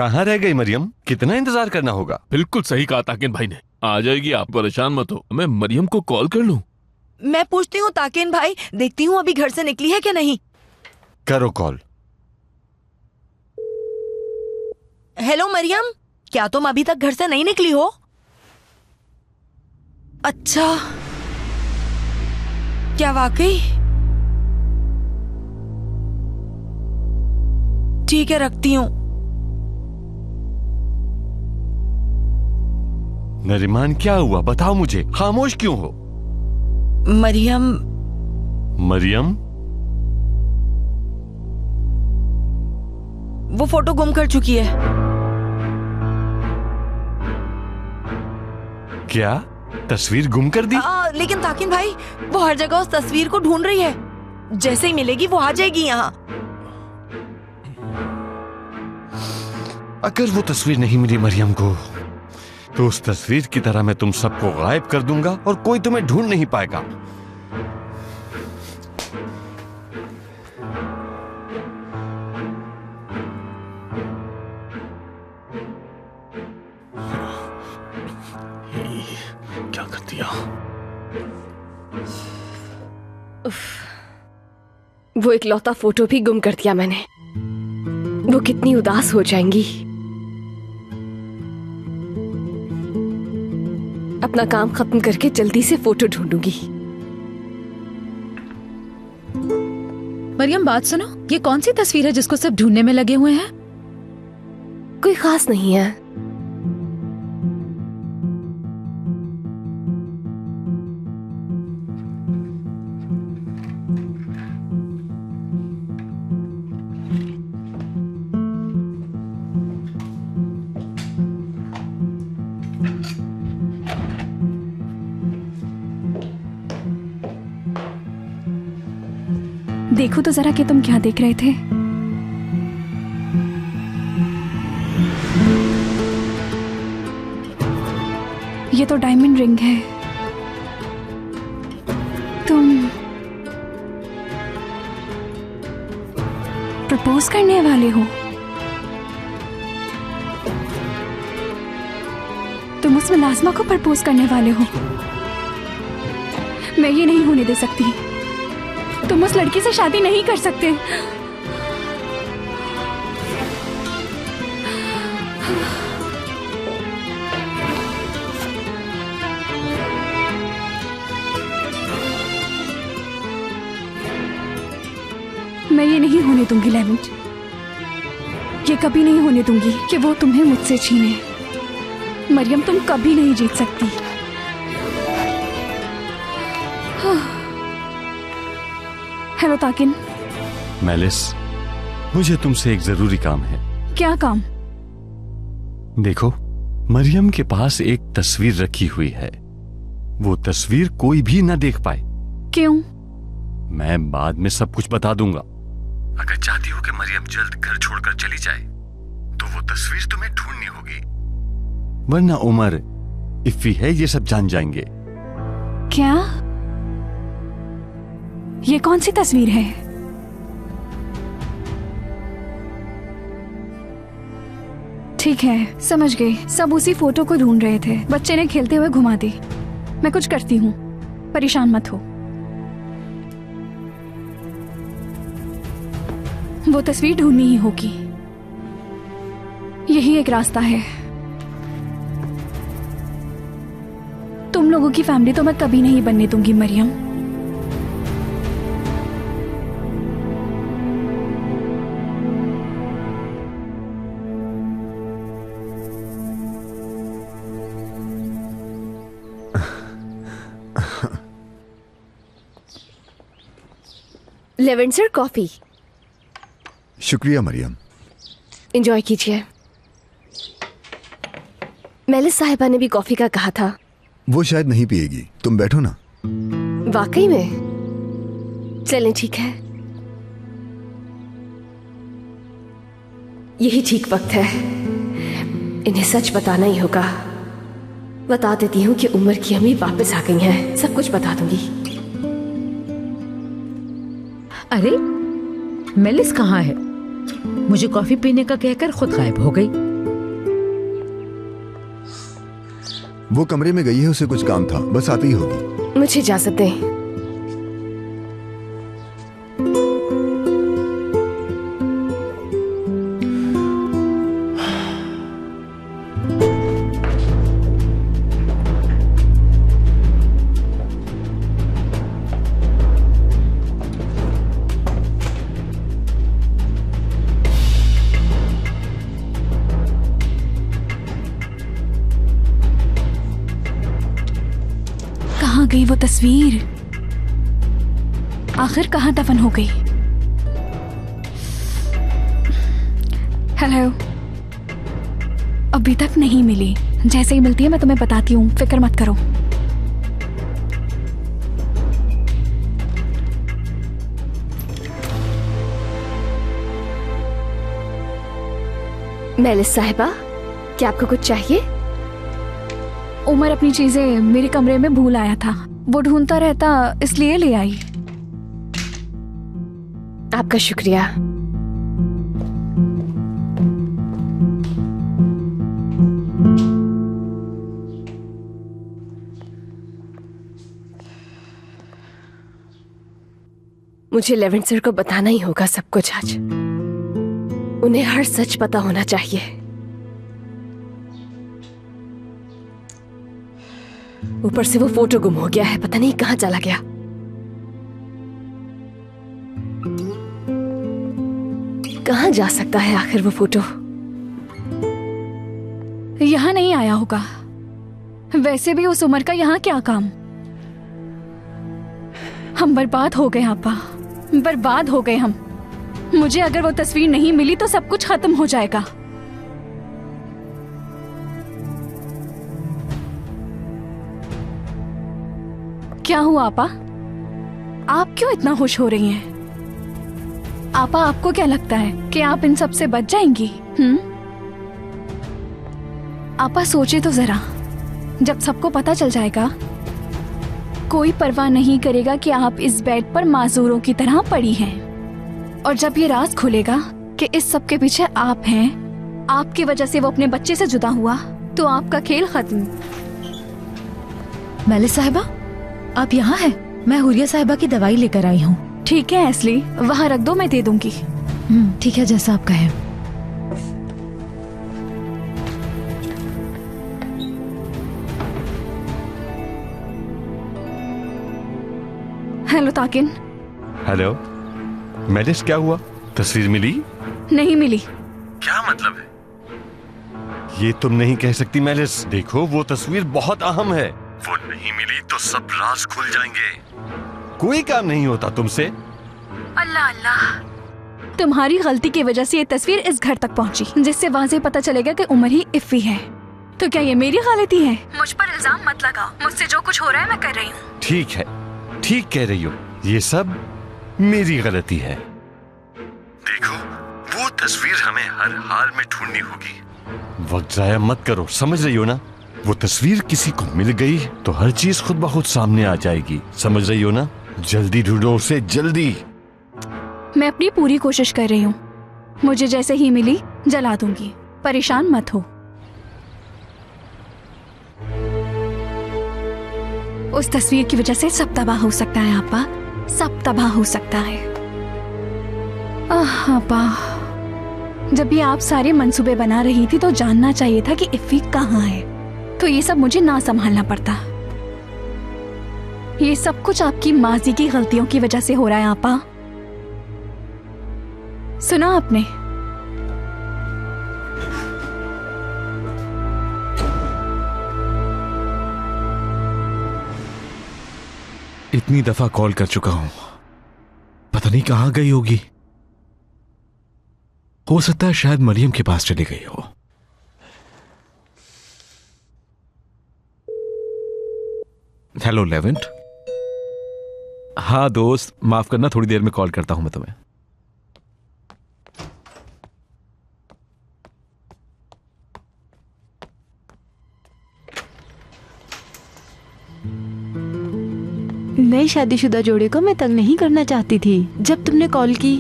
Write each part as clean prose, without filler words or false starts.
कहाँ रह गई मरियम? कितना इंतजार करना होगा? बिल्कुल सही कहा ताकिन भाई ने। आ जाएगी, आप परेशान मत हो। मैं मरियम को कॉल कर लूं? मैं पूछती हूँ ताकिन भाई, देखती हूँ अभी घर से निकली है क्या नहीं। करो कॉल। हेलो मरियम, क्या तुम अभी तक घर से नहीं निकली हो? अच्छा, क्या वाकई? ठीक है, रखती हूँ। नरिमान क्या हुआ बताओ मुझे, खामोश क्यों हो? मरियम। मरियम? वो फोटो गुम कर चुकी है। क्या तस्वीर गुम कर दी? लेकिन ताकिन भाई, वो हर जगह उस तस्वीर को ढूंढ रही है। जैसे ही मिलेगी वो आ जाएगी यहाँ। अगर वो तस्वीर नहीं मिली मरियम को, तो उस तस्वीर की तरह मैं तुम सबको गायब कर दूंगा और कोई तुम्हें ढूंढ नहीं पाएगा। क्या कर दिया? वो इकलौता फोटो भी गुम कर दिया मैंने। वो कितनी उदास हो जाएंगी। अपना काम खत्म करके जल्दी से फोटो ढूंढूंगी। मरियम बात सुनो, ये कौन सी तस्वीर है जिसको सब ढूंढने में लगे हुए हैं? कोई खास नहीं है। देखो तो जरा कि तुम क्या देख रहे थे। ये तो डायमंड रिंग है। तुम प्रपोज करने वाले हो? तुम उस मुलाजमा को प्रपोज करने वाले हो? मैं ये नहीं होने दे सकती। तुम उस लड़की से शादी नहीं कर सकते। मैं ये नहीं होने दूंगी लेवेंट। ये कभी नहीं होने दूंगी कि वो तुम्हें मुझसे छीने। मरियम, तुम कभी नहीं जीत सकती। हेलो ताकिन। मेलिस, मुझे तुमसे एक जरूरी काम है। क्या काम? देखो, मरियम के पास एक तस्वीर रखी हुई है। वो तस्वीर कोई भी ना देख पाए। क्यों? मैं बाद में सब कुछ बता दूंगा। अगर चाहती हो कि मरियम जल्द घर छोड़कर चली जाए, तो वो तस्वीर तुम्हें ढूंढनी होगी, वरना उमर, इफ्फी है, ये सब जान जाएंगे। क्या? ये कौन सी तस्वीर है? ठीक है, समझ गए। सब उसी फोटो को ढूंढ रहे थे। बच्चे ने खेलते हुए घुमा दी। मैं कुछ करती हूँ, परेशान मत हो। वो तस्वीर ढूंढनी ही होगी। यही एक रास्ता है। तुम लोगों की फैमिली तो मैं कभी नहीं बनने दूंगी मरियम। Levant sir, coffee. शुक्रिया मरियम। एंजॉय कीजिए। मेलिस साहिबा ने भी कॉफी का कहा था। वो शायद नहीं पिएगी, तुम बैठो ना। वाकई में? चलें, ठीक है। यही ठीक वक्त है। इन्हें सच बताना ही होगा। बता देती हूँ कि उमर की अम्मी वापस आ गई हैं। सब कुछ बता दूंगी। अरे, मेलिस कहाँ है? मुझे कॉफी पीने का कहकर खुद गायब हो गई। वो कमरे में गई है, उसे कुछ काम था, बस आती ही होगी। मुझे इजाजत दें। कहाँ गई वो तस्वीर? आखिर कहाँ दफन हो गई? हेलो, अभी तक नहीं मिली। जैसे ही मिलती है मैं तुम्हें बताती हूँ, फिक्र मत करो। मेलिस साहिबा, क्या आपको कुछ चाहिए? उमर अपनी चीजें मेरे कमरे में भूल आया था, वो ढूंढता रहता इसलिए ले आई। आपका शुक्रिया। मुझे लेवेंट सर को बताना ही होगा सब कुछ आज। उन्हें हर सच पता होना चाहिए। ऊपर से वो फोटो गुम हो गया है, पता नहीं कहां चला गया। कहां जा सकता है आखिर वो फोटो? यहाँ नहीं आया होगा। वैसे भी उस उम्र का यहाँ क्या काम? हम बर्बाद हो गए आपा, बर्बाद हो गए हम। मुझे अगर वो तस्वीर नहीं मिली तो सब कुछ खत्म हो जाएगा। क्या हुआ आपा? आप क्यों इतना खुश हो रही हैं? आपा, आपको क्या लगता है कि आप इन सब से बच जाएंगी? आपा सोचे तो जरा, जब सबको पता चल जाएगा, कोई परवाह नहीं करेगा कि आप इस बेड पर माजूरों की तरह पड़ी हैं। और जब ये राज खुलेगा कि इस सब के पीछे आप हैं, आपकी वजह से वो अपने बच्चे से जुदा हुआ, तो आपका खेल खत्म। मेलिस साहिबा, आप यहाँ हैं? मैं हुरिया साहिबा की दवाई लेकर आई हूँ। ठीक है एस्ली, वहाँ रख दो, मैं दे दूंगी। ठीक है, जैसा आप कहें। हेलो ताकिन। हेलो मेलिस, क्या हुआ? तस्वीर मिली? नहीं मिली। क्या मतलब है? ये तुम नहीं कह सकती मेलिस। देखो, वो तस्वीर बहुत अहम है। वो नहीं मिली तो सब राज खुल जाएंगे। कोई काम नहीं होता तुमसे। अल्लाह अल्लाह, तुम्हारी गलती की वजह से ये तस्वीर इस घर तक पहुंची, जिससे वाज़ेह पता चलेगा कि उमर ही इफ़ी है। तो क्या ये मेरी गलती है? मुझ पर इल्जाम मत लगाओ। मुझसे जो कुछ हो रहा है मैं कर रही हूँ। ठीक है, ठीक कह रही हो। ये सब मेरी गलती है। देखो, वो तस्वीर हमें हर हाल में ढूंढनी होगी। वक्त जाया मत करो, समझ रही हो ना? वो तस्वीर किसी को मिल गई तो हर चीज खुद ब खुद सामने आ जाएगी। समझ रही हो ना? जल्दी ढूंढो उसे, जल्दी। मैं अपनी पूरी कोशिश कर रही हूँ। मुझे जैसे ही मिली जला दूंगी, परेशान मत हो। उस तस्वीर की वजह से सब तबाह हो सकता है आपा, सब तबाह हो सकता है। आपा, जब ये आप सारे मंसूबे बना रही थी तो जानना चाहिए था कि इफ़ी कहाँ है, तो ये सब मुझे ना संभालना पड़ता। ये सब कुछ आपकी माजी की गलतियों की वजह से हो रहा है आपा। सुना आपने? इतनी दफा कॉल कर चुका हूं, पता नहीं कहां गई होगी। हो सकता है शायद मरियम के पास चली गई हो। Hello Levant. हाँ दोस्त, माफ करना, थोड़ी देर में कॉल करता हूं मैं तुम्हें। नए शादीशुदा जोड़े को मैं तंग नहीं करना चाहती थी। जब तुमने कॉल की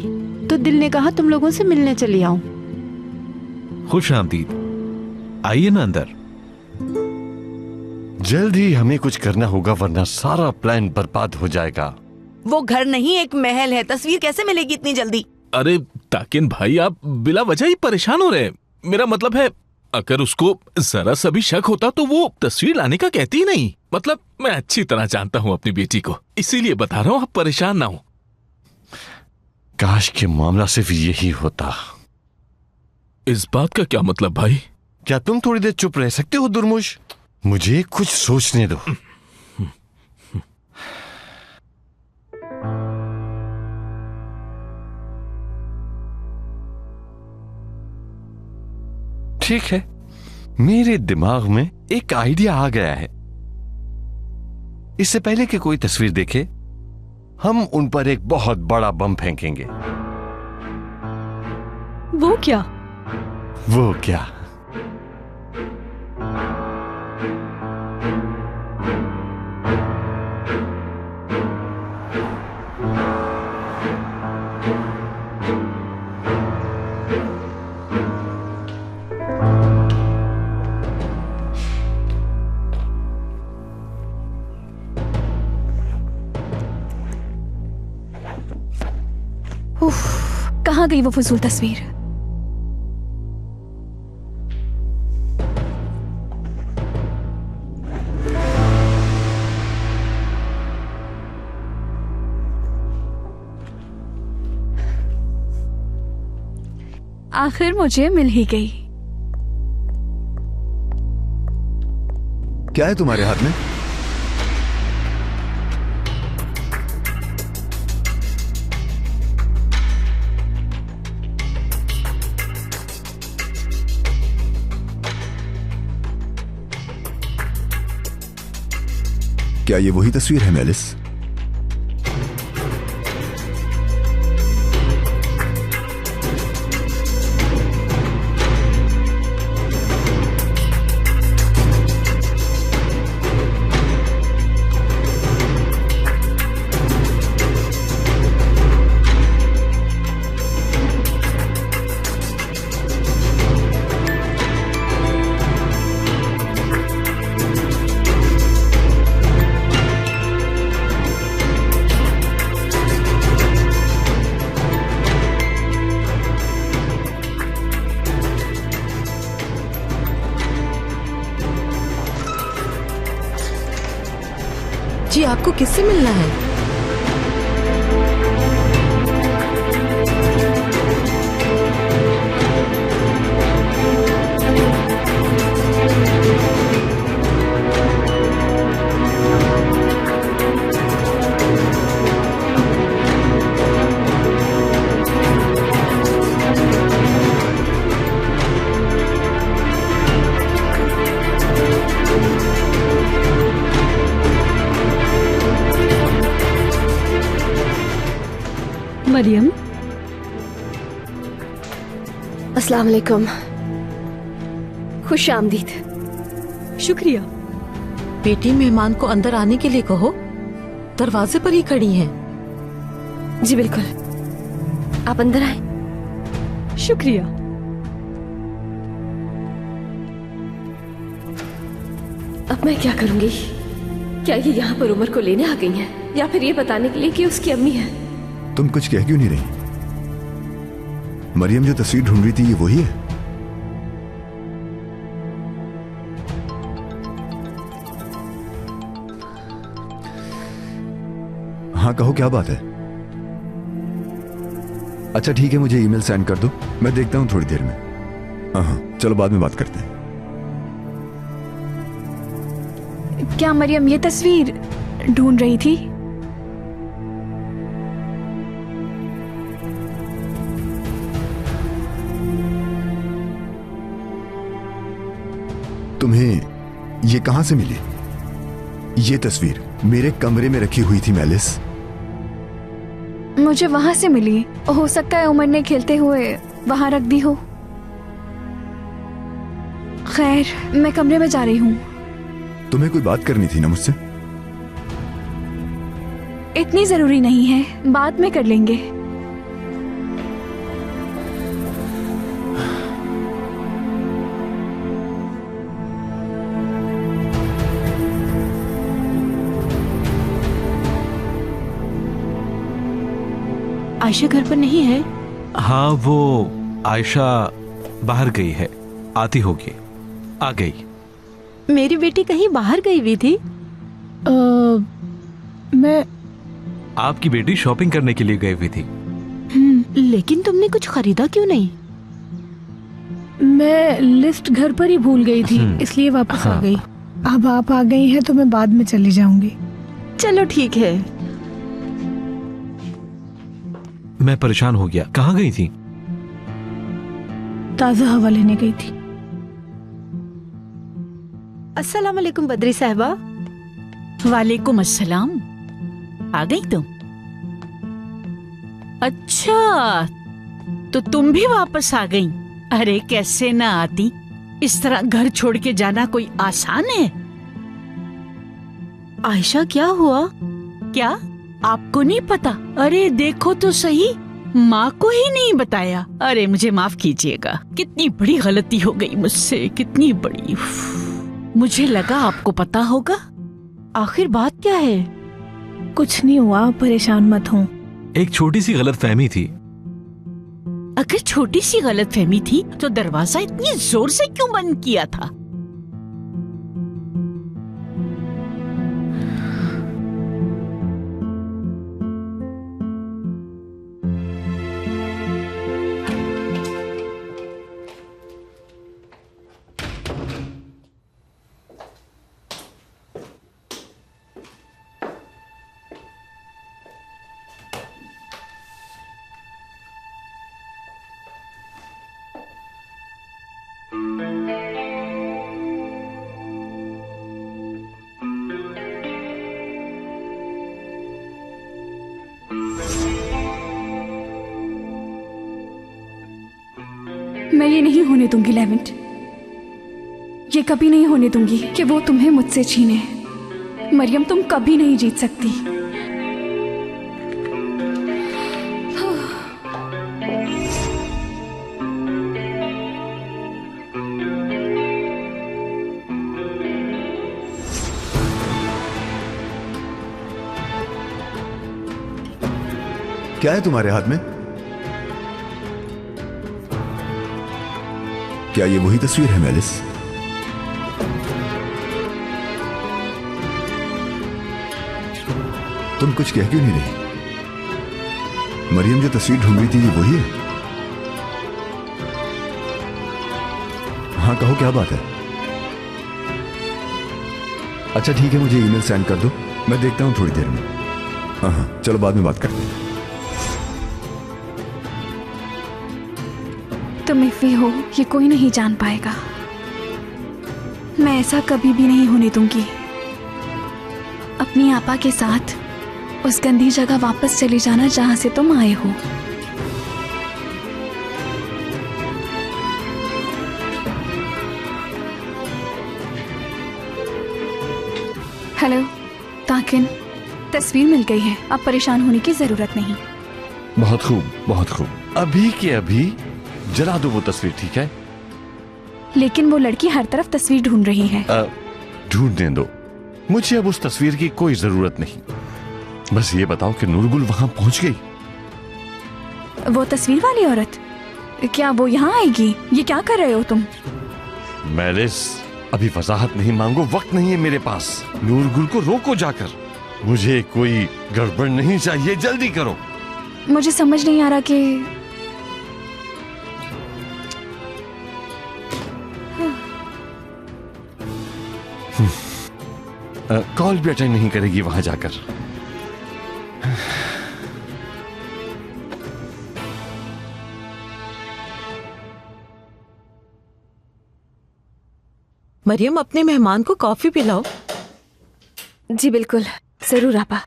तो दिल ने कहा तुम लोगों से मिलने चली आऊं। खुश आमदीद, आइए ना अंदर। जल्द ही हमें कुछ करना होगा वरना सारा प्लान बर्बाद हो जाएगा। वो घर नहीं एक महल है, तस्वीर कैसे मिलेगी इतनी जल्दी? अरे ताकिन भाई, आप बिला वजह ही परेशान हो रहे हैं। मेरा मतलब है, अगर उसको जरा सा भी शक होता तो वो तस्वीर लाने का कहती ही नहीं। मतलब मैं अच्छी तरह जानता हूँ अपनी बेटी को, इसीलिए बता रहा हूँ, आप परेशान ना हो। काश के मामला सिर्फ यही होता। इस बात का क्या मतलब भाई? क्या तुम थोड़ी देर चुप रह सकते हो दुर्मुश? मुझे कुछ सोचने दो। ठीक है, मेरे दिमाग में एक आइडिया आ गया है। इससे पहले कि कोई तस्वीर देखे, हम उन पर एक बहुत बड़ा बम फेंकेंगे। वो क्या? वो क्या? कहाँ गई वो फजूल तस्वीर? आखिर मुझे मिल ही गई। क्या है तुम्हारे हाथ में? क्या ये वही तस्वीर है मेलिस? जी, आपको किससे मिलना है? मरियम, अस्सलाम वालेकुम। खुश आमदीद। शुक्रिया। बेटी, मेहमान को अंदर आने के लिए कहो, दरवाजे पर ही खड़ी हैं। जी बिल्कुल, आप अंदर आए। शुक्रिया। अब मैं क्या करूंगी? क्या ये यहाँ पर उमर को लेने आ गई हैं, या फिर ये बताने के लिए कि उसकी अम्मी है? तुम कुछ कह क्यों नहीं रही? मरियम जो तस्वीर ढूंढ रही थी, ये वही है? हाँ कहो, क्या बात है? अच्छा ठीक है, मुझे ईमेल सेंड कर दो, मैं देखता हूं थोड़ी देर में। हाँ, चलो बाद में बात करते हैं। क्या मरियम ये तस्वीर ढूंढ रही थी? तुम्हें ये कहां से मिली? ये तस्वीर मेरे कमरे में रखी हुई थी मेलिस। मुझे वहां से मिली। हो सकता है उमर ने खेलते हुए वहां रख दी हो। खैर, मैं कमरे में जा रही हूँ। तुम्हें कोई बात करनी थी ना मुझसे? इतनी जरूरी नहीं है, बाद में कर लेंगे। आयशा घर पर नहीं है? हाँ, वो आयशा बाहर गई है, आती होगी। आ गई। मेरी बेटी कहीं बाहर गई हुई थी? मैं आपकी बेटी शॉपिंग करने के लिए गई हुई थी। लेकिन तुमने कुछ खरीदा क्यों नहीं? मैं लिस्ट घर पर ही भूल गई थी, इसलिए वापस आ गई। अब आप आ गई हैं तो मैं बाद में चली जाऊंगी। चलो ठीक है। मैं परेशान हो गया। कहाँ गई थी? ताज़ा हवा लेने गई थी। अस्सलाम वालेकुम बद्री साहबा। वालेकुम अस्सलाम। आ गई तुम? अच्छा, तो तुम भी वापस आ गई? अरे कैसे ना आती, इस तरह घर छोड़ के जाना कोई आसान है? आयशा क्या हुआ? क्या आपको नहीं पता? अरे देखो तो सही, माँ को ही नहीं बताया। अरे मुझे माफ कीजिएगा, कितनी बड़ी गलती हो गई मुझसे, कितनी बड़ी। मुझे लगा आपको पता होगा। आखिर बात क्या है? कुछ नहीं हुआ, परेशान मत हो। एक छोटी सी गलतफहमी थी। अगर छोटी सी गलतफहमी थी तो दरवाजा इतनी जोर से क्यों बंद किया था? मैं ये नहीं होने दूंगी लेवेंट, ये कभी नहीं होने दूंगी कि वो तुम्हें मुझसे छीने। मरियम, तुम कभी नहीं जीत सकती। क्या है तुम्हारे हाथ में? क्या ये वही तस्वीर है मेलिस? तुम कुछ कह क्यों नहीं रही? मरियम जो तस्वीर ढूंढ रही थी ये वही है? हाँ कहो, क्या बात है? अच्छा ठीक है, मुझे ईमेल सेंड कर दो, मैं देखता हूं थोड़ी देर में। हाँ, चलो बाद में बात करते हैं। तुम इफ़ी हो, ये कोई नहीं जान पाएगा। मैं ऐसा कभी भी नहीं होने दूंगी। अपनी आपा के साथ उस गंदी जगह वापस चले जाना जहां से तुम आए हो। हेलो ताकिन, तस्वीर मिल गई है, अब परेशान होने की जरूरत नहीं। बहुत खूब, बहुत खूब। अभी के अभी जला दो वो तस्वीर, ठीक है? लेकिन वो लड़की हर तरफ तस्वीर ढूंढ रही है। ढूंढने दो, मुझे अब उस तस्वीर की कोई जरूरत नहीं। बस ये बताओ कि नूरगुल वहां पहुंच गई? वो तस्वीर वाली औरत, क्या वो यहाँ आएगी? ये क्या कर रहे हो तुम? मेलिस, अभी वजाहत नहीं मांगो, वक्त नहीं है मेरे पास। नूरगुल को रोको जाकर, मुझे कोई गड़बड़ नहीं चाहिए, जल्दी करो। मुझे समझ नहीं आ रहा कि कॉल भी अटेंड नहीं करेगी वहां जाकर। मरियम, अपने मेहमान को कॉफी पिलाओ। जी बिल्कुल, जरूर आपा।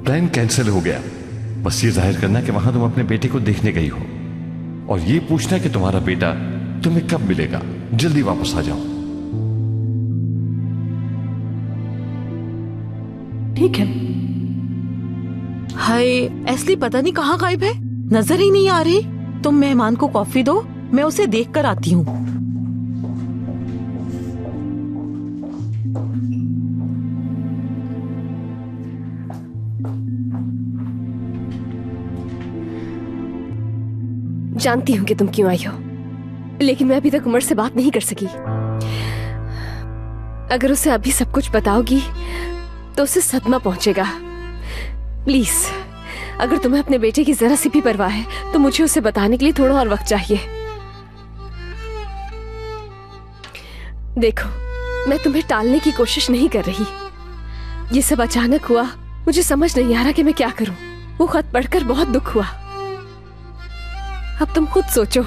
प्लान कैंसिल हो गया। बस ये जाहिर करना कि वहां तुम अपने बेटे को देखने गई हो, और ये पूछना कि तुम्हारा बेटा तुम्हें कब मिलेगा। जल्दी वापस आ जाओ। ठीक है। हाय, एस्ली पता नहीं कहाँ गायब है, नजर ही नहीं आ रही। तुम मेहमान को कॉफी दो, मैं उसे देख कर आती हूँ। जानती हूँ कि तुम क्यों आई हो, लेकिन मैं अभी तक उमर से बात नहीं कर सकी। अगर उसे अभी सब कुछ बताओगी तो उसे सदमा पहुंचेगा। प्लीज, अगर तुम्हें अपने बेटे की जरा सी भी परवाह है तो मुझे उसे बताने के लिए थोड़ा और वक्त चाहिए। देखो, मैं तुम्हें टालने की कोशिश नहीं कर रही। ये सब अचानक हुआ, मुझे समझ नहीं आ रहा कि मैं क्या करूं। वो खत पढ़कर बहुत दुख हुआ। अब तुम खुद सोचो,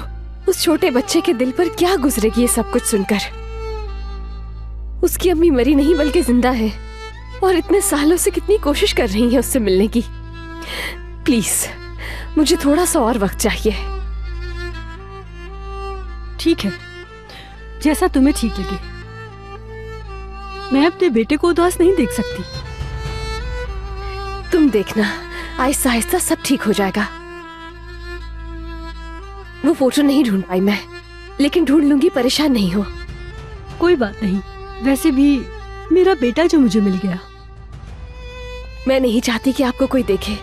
उस छोटे बच्चे के दिल पर क्या गुजरेगी ये सब कुछ सुनकर। उसकी अम्मी मरी नहीं बल्कि जिंदा है, और इतने सालों से कितनी कोशिश कर रही है उससे मिलने की। प्लीज, मुझे थोड़ा सा और वक्त चाहिए। ठीक है, जैसा तुम्हें ठीक लगे। मैं अपने बेटे को उदास नहीं देख सकती। तुम देखना, आहिस्ता आहिस्ता सब ठीक हो जाएगा। वो फोटो नहीं ढूंढ पाई मैं, लेकिन ढूंढ लूंगी, परेशान नहीं हो। कोई बात नहीं, वैसे भी मेरा बेटा जो मुझे मिल गया। मैं नहीं चाहती कि आपको कोई देखे।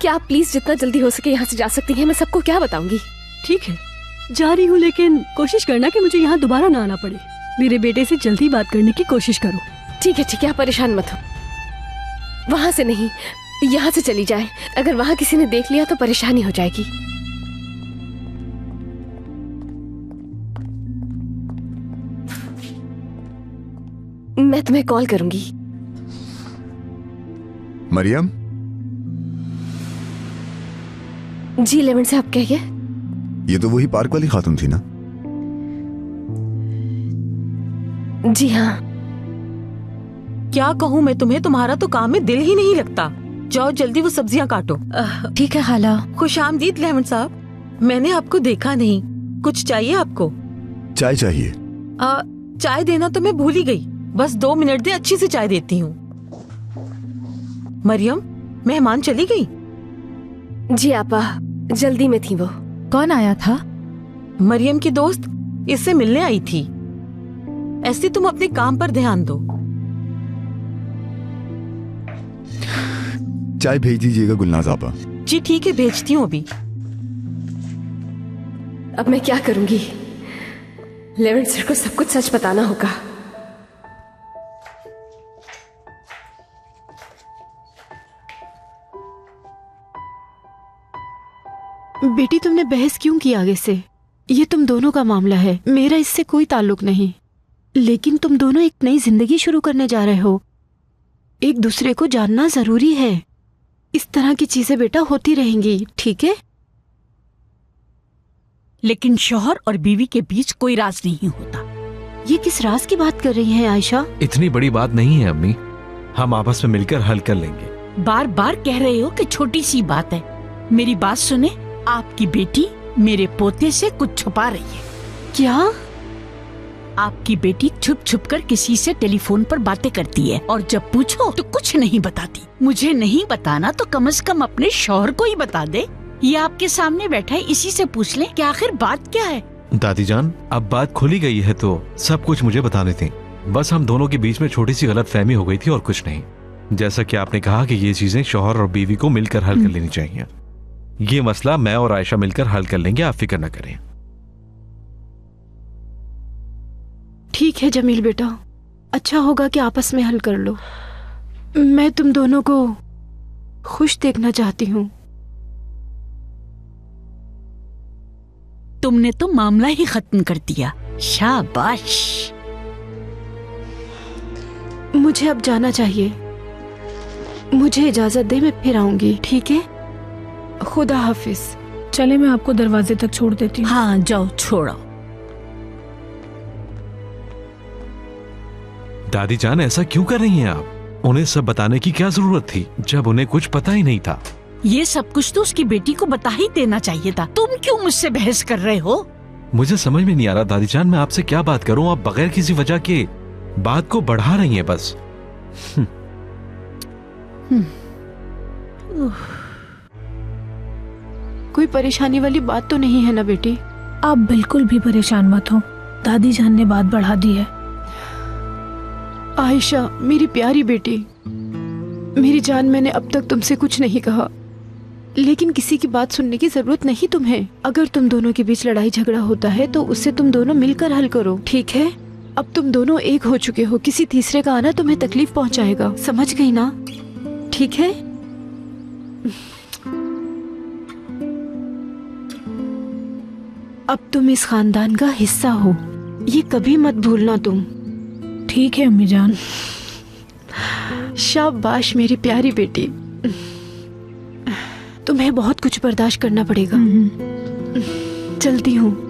क्या आप प्लीज जितना जल्दी हो सके यहाँ से जा सकती हैं? मैं सबको क्या बताऊंगी? ठीक है, जा रही हूँ, लेकिन कोशिश करना कि मुझे यहाँ दोबारा ना आना पड़े। मेरे बेटे से जल्दी बात करने की कोशिश करो। ठीक है, आप परेशान मत हो। वहां से नहीं, यहाँ से चली जाए। अगर वहां किसी ने देख लिया तो परेशानी हो जाएगी। मैं तुम्हें कॉल करूंगी। मरियम? जी लेमन से आप कहिए। ये तो वही पार्क वाली खातून थी ना? जी हाँ। क्या कहूँ मैं तुम्हें, तुम्हारा तो काम में दिल ही नहीं लगता। जाओ जल्दी वो सब्जियां काटो। ठीक है खाला। खुशामदीद लेमन साहब, मैंने आपको देखा नहीं। कुछ चाहिए आपको? चाय चाहिए। चाय देना तो मैं भूल ही गई। बस 2 मिनट दे, अच्छी सी चाय देती हूँ। मरियम, मेहमान चली गई? जी आपा, जल्दी में थी वो। कौन आया था? मरियम की दोस्त, इससे मिलने आई थी। ऐसे तुम अपने काम पर ध्यान दो। चाय भेज दीजिएगा गुलनाज आपा। जी ठीक है, भेजती हूँ अभी। अब मैं क्या करूंगी? लेमन सर को सब कुछ सच बताना होगा। बेटी, तुमने बहस क्यों की आगे से? ये तुम दोनों का मामला है, मेरा इससे कोई ताल्लुक नहीं। लेकिन तुम दोनों एक नई जिंदगी शुरू करने जा रहे हो। एक दूसरे को जानना जरूरी है। इस तरह की चीजें बेटा होती रहेंगी, ठीक है? लेकिन शौहर और बीवी के बीच कोई राज नहीं होता। ये किस राज की बात कर रही हैं आयशा? इतनी बड़ी बात नहीं है अम्मी, हम आपस में मिलकर हल कर लेंगे। बार बार कह रहे हो कि छोटी सी बात है। मेरी बात सुने, आपकी बेटी मेरे पोते से कुछ छुपा रही है। क्या? आपकी बेटी छुप छुप कर किसी से टेलीफोन पर बातें करती है, और जब पूछो तो कुछ नहीं बताती। मुझे नहीं बताना तो कम से कम अपने शौहर को ही बता दे। ये आपके सामने बैठा है, इसी से पूछ ले कि आखिर बात क्या है। दादी जान, अब बात खुली गई है तो सब कुछ मुझे बताने थी। बस हम दोनों के बीच में छोटी सी गलतफहमी हो गई थी और कुछ नहीं। जैसा कि आपने कहा कि ये चीजें शौहर और बीवी को मिलकर हल कर लेनी चाहिए। ये मसला मैं और आयशा मिलकर हल कर लेंगे, आप फिक्र न करें। ठीक है जमील बेटा, अच्छा होगा कि आपस में हल कर लो। मैं तुम दोनों को खुश देखना चाहती हूँ। तुमने तो मामला ही खत्म कर दिया, शाबाश। मुझे अब जाना चाहिए। मुझे इजाजत दे, मैं फिर आऊंगी, ठीक है? खुदा हाफिज। चले, मैं आपको दरवाजे तक छोड़ देती हूँ। हाँ जाओ, छोड़ो। दादी जान, ऐसा क्यों कर रही हैं आप? उन्हें सब बताने की क्या जरूरत थी जब उन्हें कुछ पता ही नहीं था? ये सब कुछ तो उसकी बेटी को बता ही देना चाहिए था। तुम क्यों मुझसे बहस कर रहे हो? मुझे समझ में नहीं आ रहा दादी जान, मैं आपसे क्या बात करूं? आप बगैर किसी वजह के बात को बढ़ा रही हैं बस। कोई परेशानी वाली बात तो नहीं है ना बेटी? आप बिल्कुल भी परेशान मत हो, दादी जान ने बात बढ़ा दी है। आयशा मेरी प्यारी बेटी, मेरी जान, मैंने अब तक तुमसे कुछ नहीं कहा, लेकिन किसी की बात सुनने की जरूरत नहीं तुम्हें। अगर तुम दोनों के बीच लड़ाई झगड़ा होता है तो उससे तुम दोनों मिलकर हल करो, ठीक है? अब तुम दोनों एक हो चुके हो, किसी तीसरे का आना तुम्हें तकलीफ पहुंचाएगा, समझ गई ना? ठीक है? अब तुम इस खानदान का हिस्सा हो, ये कभी मत भूलना तुम। ठीक है अम्मी जान। शाबाश मेरी प्यारी बेटी, तुम्हें बहुत कुछ बर्दाश्त करना पड़ेगा। चलती हूँ।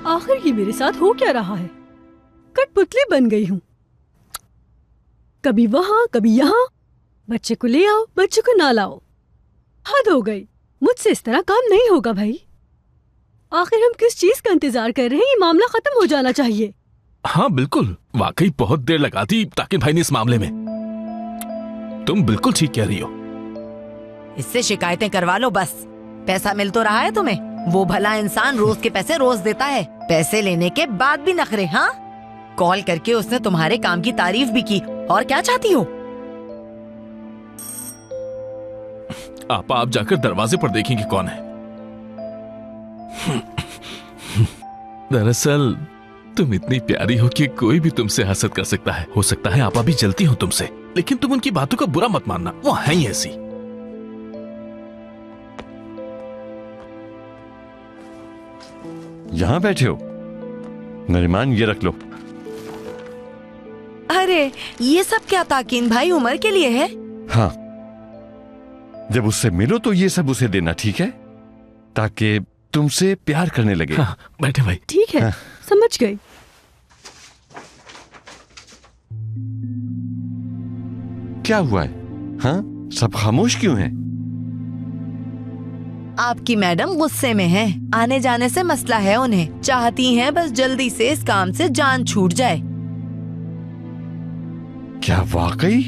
आखिर ये मेरे साथ हो क्या रहा है? कठपुतली बन गई हूँ, कभी वहां कभी यहाँ। बच्चे को ले आओ, बच्चे को ना लाओ, हद हो गई। मुझसे इस तरह काम नहीं होगा भाई। आखिर हम किस चीज का इंतजार कर रहे हैं? ये मामला खत्म हो जाना चाहिए। हाँ बिल्कुल, वाकई बहुत देर लगा दी ताकिर भाई ने इस मामले में। तुम बिल्कुल ठीक कह रही हो। इससे शिकायतें करवा लो बस। पैसा मिल तो रहा है तुम्हें? वो भला इंसान रोज के पैसे रोज देता है, पैसे लेने के बाद भी नखरे। हाँ, कॉल करके उसने तुम्हारे काम की तारीफ भी की। और क्या चाहती हो? आप जाकर दरवाजे पर देखेंगे कौन है। दरअसल तुम इतनी प्यारी हो कि कोई भी तुमसे हसद कर सकता है। हो सकता है आपा भी जलती हो तुमसे, लेकिन तुम उनकी बातों का बुरा मत मानना, वो है ही ऐसी। यहां बैठे हो? नरिमान ये रख लो। अरे ये सब क्या ताकीन भाई उमर के लिए है? हाँ, जब उससे मिलो तो ये सब उसे देना, ठीक है? ताकि तुमसे प्यार करने लगे। हाँ, बैठे भाई। ठीक है, हाँ। समझ गई। क्या हुआ है? हाँ, सब खामोश क्यों हैं? आपकी मैडम गुस्से में है, आने जाने से मसला है उन्हें। चाहती हैं बस जल्दी से इस काम से जान छूट जाए। क्या वाकई?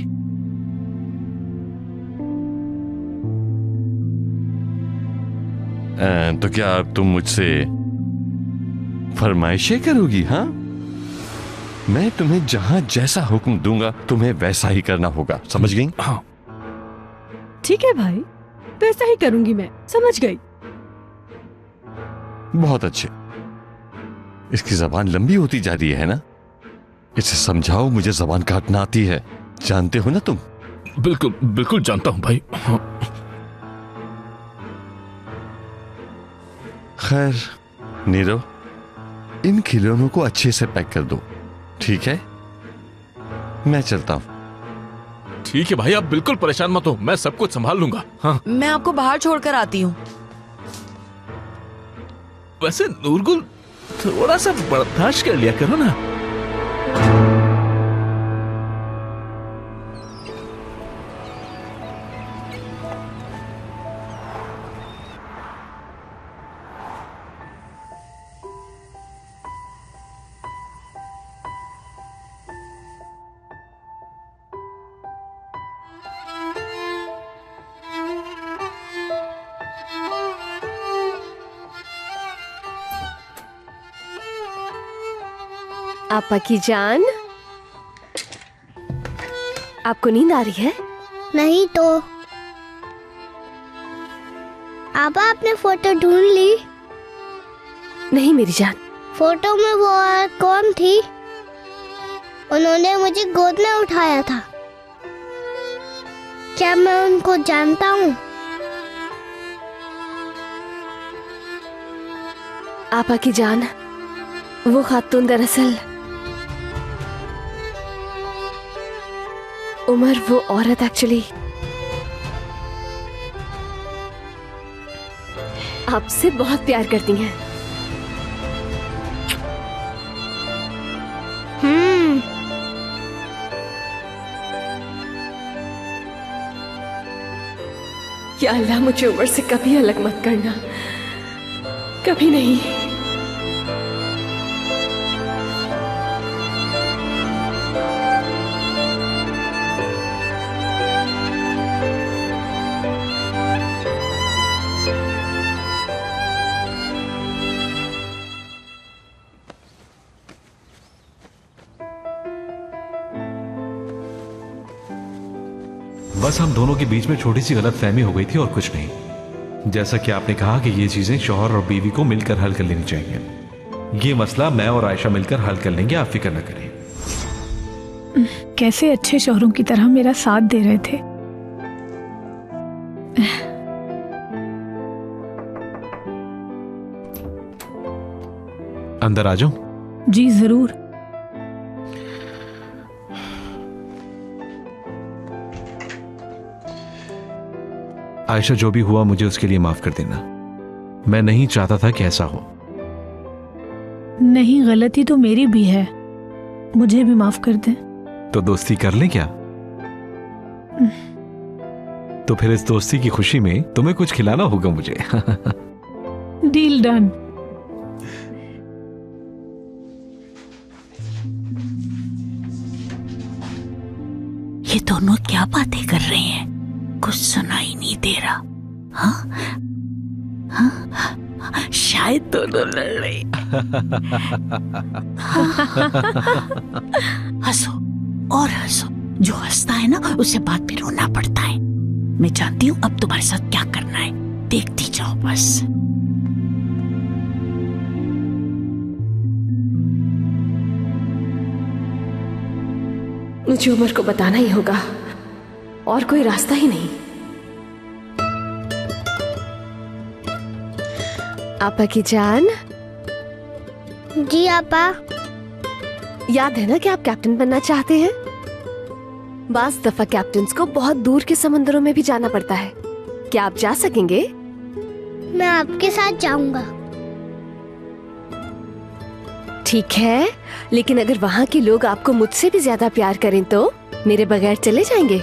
तो क्या तुम मुझसे फरमाइशें करोगी? हाँ, मैं तुम्हें जहां जैसा हुक्म दूंगा तुम्हें वैसा ही करना होगा, समझ गई? हाँ ठीक है भाई, वैसा ही करूंगी मैं, समझ गई। बहुत अच्छे। इसकी जबान लंबी होती जा रही है ना? इसे समझाओ, मुझे जबान काटना आती है, जानते हो ना तुम? बिल्कुल बिल्कुल जानता हूं भाई। हाँ। खैर नीरव, इन खिलौनों को अच्छे से पैक कर दो, ठीक है? मैं चलता हूं। ठीक है भाई, आप बिल्कुल परेशान मत हो, मैं सब कुछ संभाल लूंगा। हाँ। मैं आपको बाहर छोड़कर आती हूँ। वैसे नूरगुल, थोड़ा सा बर्दाश्त कर लिया करो ना। आपा की जान, आपको नींद आ रही है? नहीं तो। आपा आपने फोटो ढूंढ ली? नहीं मेरी जान। फोटो में वो औरत कौन थी? उन्होंने मुझे गोद में उठाया था। क्या मैं उनको जानता हूँ? आपा की जान, वो खातून दरअसल उमर, वो औरत एक्चुअली आपसे बहुत प्यार करती हैं। या अल्लाह मुझे उमर से कभी अलग मत करना, कभी नहीं। बस हम दोनों के बीच में छोटी सी गलतफहमी हो गई थी और कुछ नहीं। जैसा कि आपने कहा कि ये चीजें शौहर और बीवी को मिलकर हल कर लेनी चाहिए। ये मसला मैं और आयशा मिलकर हल कर लेंगे, आप फिक्र न करें। कैसे अच्छे शौहरों की तरह मेरा साथ दे रहे थे। अंदर आ जाओ। जी जरूर। आयशा, जो भी हुआ मुझे उसके लिए माफ कर देना। मैं नहीं चाहता था कि ऐसा हो। नहीं, गलती तो मेरी भी है, मुझे भी माफ कर दें। तो दोस्ती कर लें क्या? तो फिर इस दोस्ती की खुशी में तुम्हें कुछ खिलाना होगा मुझे। Deal done. ये दोनों क्या बातें कर रहे हैं? कुछ सुनाई नहीं दे रहा। हाँ? हाँ? शायद दोनों लड़ रहे। हंसो और हंसो। जो हंसता है ना उसे बाद में रोना पड़ता है। मैं जानती हूँ अब तुम्हारे साथ क्या करना है, देखती जाओ बस। मुझे उमर को बताना ही होगा, और कोई रास्ता ही नहीं। आपा की जान। जी आपा। याद है ना कि आप कैप्टन बनना चाहते हैं? बास दफा कैप्टन्स को बहुत दूर के समंदरों में भी जाना पड़ता है। क्या आप जा सकेंगे? मैं आपके साथ जाऊंगा। ठीक है, लेकिन अगर वहाँ के लोग आपको मुझसे भी ज्यादा प्यार करें तो मेरे बगैर चले जाएंगे?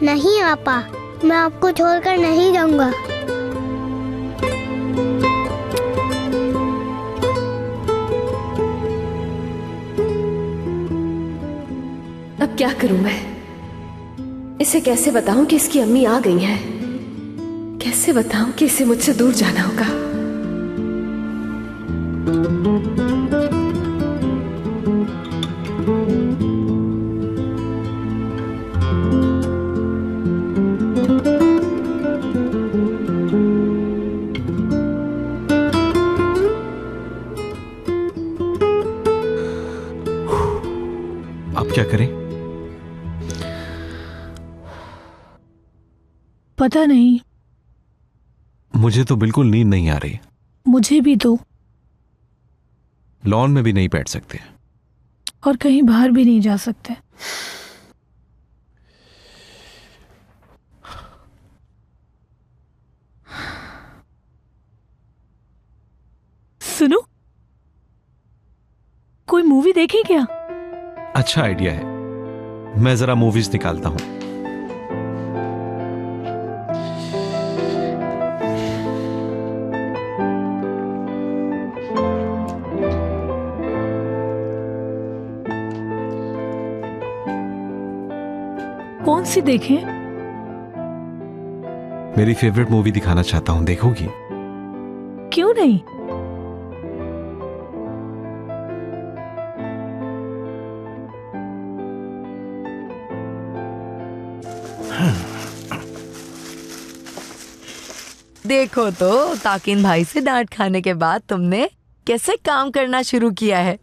नहीं आपा, मैं आपको छोड़कर नहीं जाऊंगा। अब क्या करूं मैं? इसे कैसे बताऊं कि इसकी अम्मी आ गई हैं? कैसे बताऊं कि इसे मुझसे दूर जाना होगा? अब क्या करें? पता नहीं, मुझे तो बिल्कुल नींद नहीं आ रही। मुझे भी तो। लॉन में भी नहीं बैठ सकते और कहीं बाहर भी नहीं जा सकते। सुनो, कोई मूवी देखें क्या? अच्छा आइडिया है, मैं जरा मूवीज निकालता हूं। कौन सी देखें? मेरी फेवरेट मूवी दिखाना चाहता हूं, देखोगी? क्यों नहीं। देखो तो ताकिन भाई से डांट खाने के बाद तुमने कैसे काम करना शुरू किया है।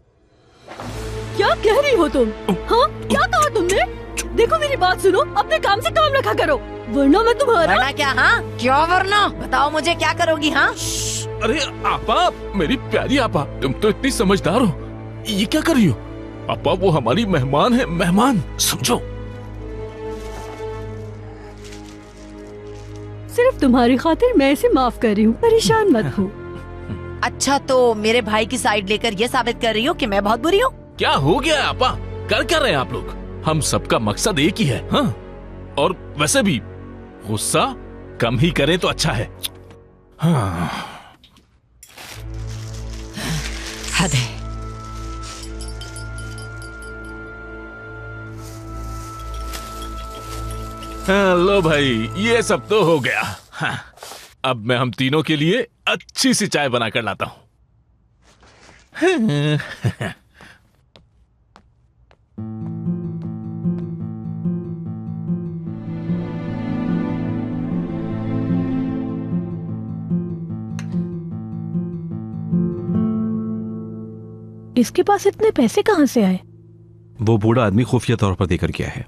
क्या कह रही हो तुम? हाँ, क्या कहा तुमने? देखो मेरी बात सुनो, अपने काम से काम रखा करो, वरना मैं तुम्हारा। वरना क्या? हाँ, क्यों वरना? बताओ मुझे क्या करोगी? हाँ, अरे आपा, मेरी प्यारी आपा, तुम तो इतनी समझदार हो, ये क्या कर रही हो? आपा, वो हमारी मेहमान है, मेहमान, समझो। सिर्फ तुम्हारी खातिर मैं इसे माफ कर रही हूँ, परेशान मत हो। अच्छा, तो मेरे भाई की साइड लेकर ये साबित कर रही हो कि मैं बहुत बुरी हूँ? क्या हो गया आपा? कर क्या रहे हैं आप लोग? हम सबका मकसद एक ही है। हाँ? और वैसे भी गुस्सा कम ही करें तो अच्छा है। हाँ। हद है। लो भाई, ये सब तो हो गया। हाँ, अब मैं हम तीनों के लिए अच्छी सी चाय बनाकर लाता हूं। इसके पास इतने पैसे कहां से आए? वो बूढ़ा आदमी खुफिया तौर पर देकर गया है।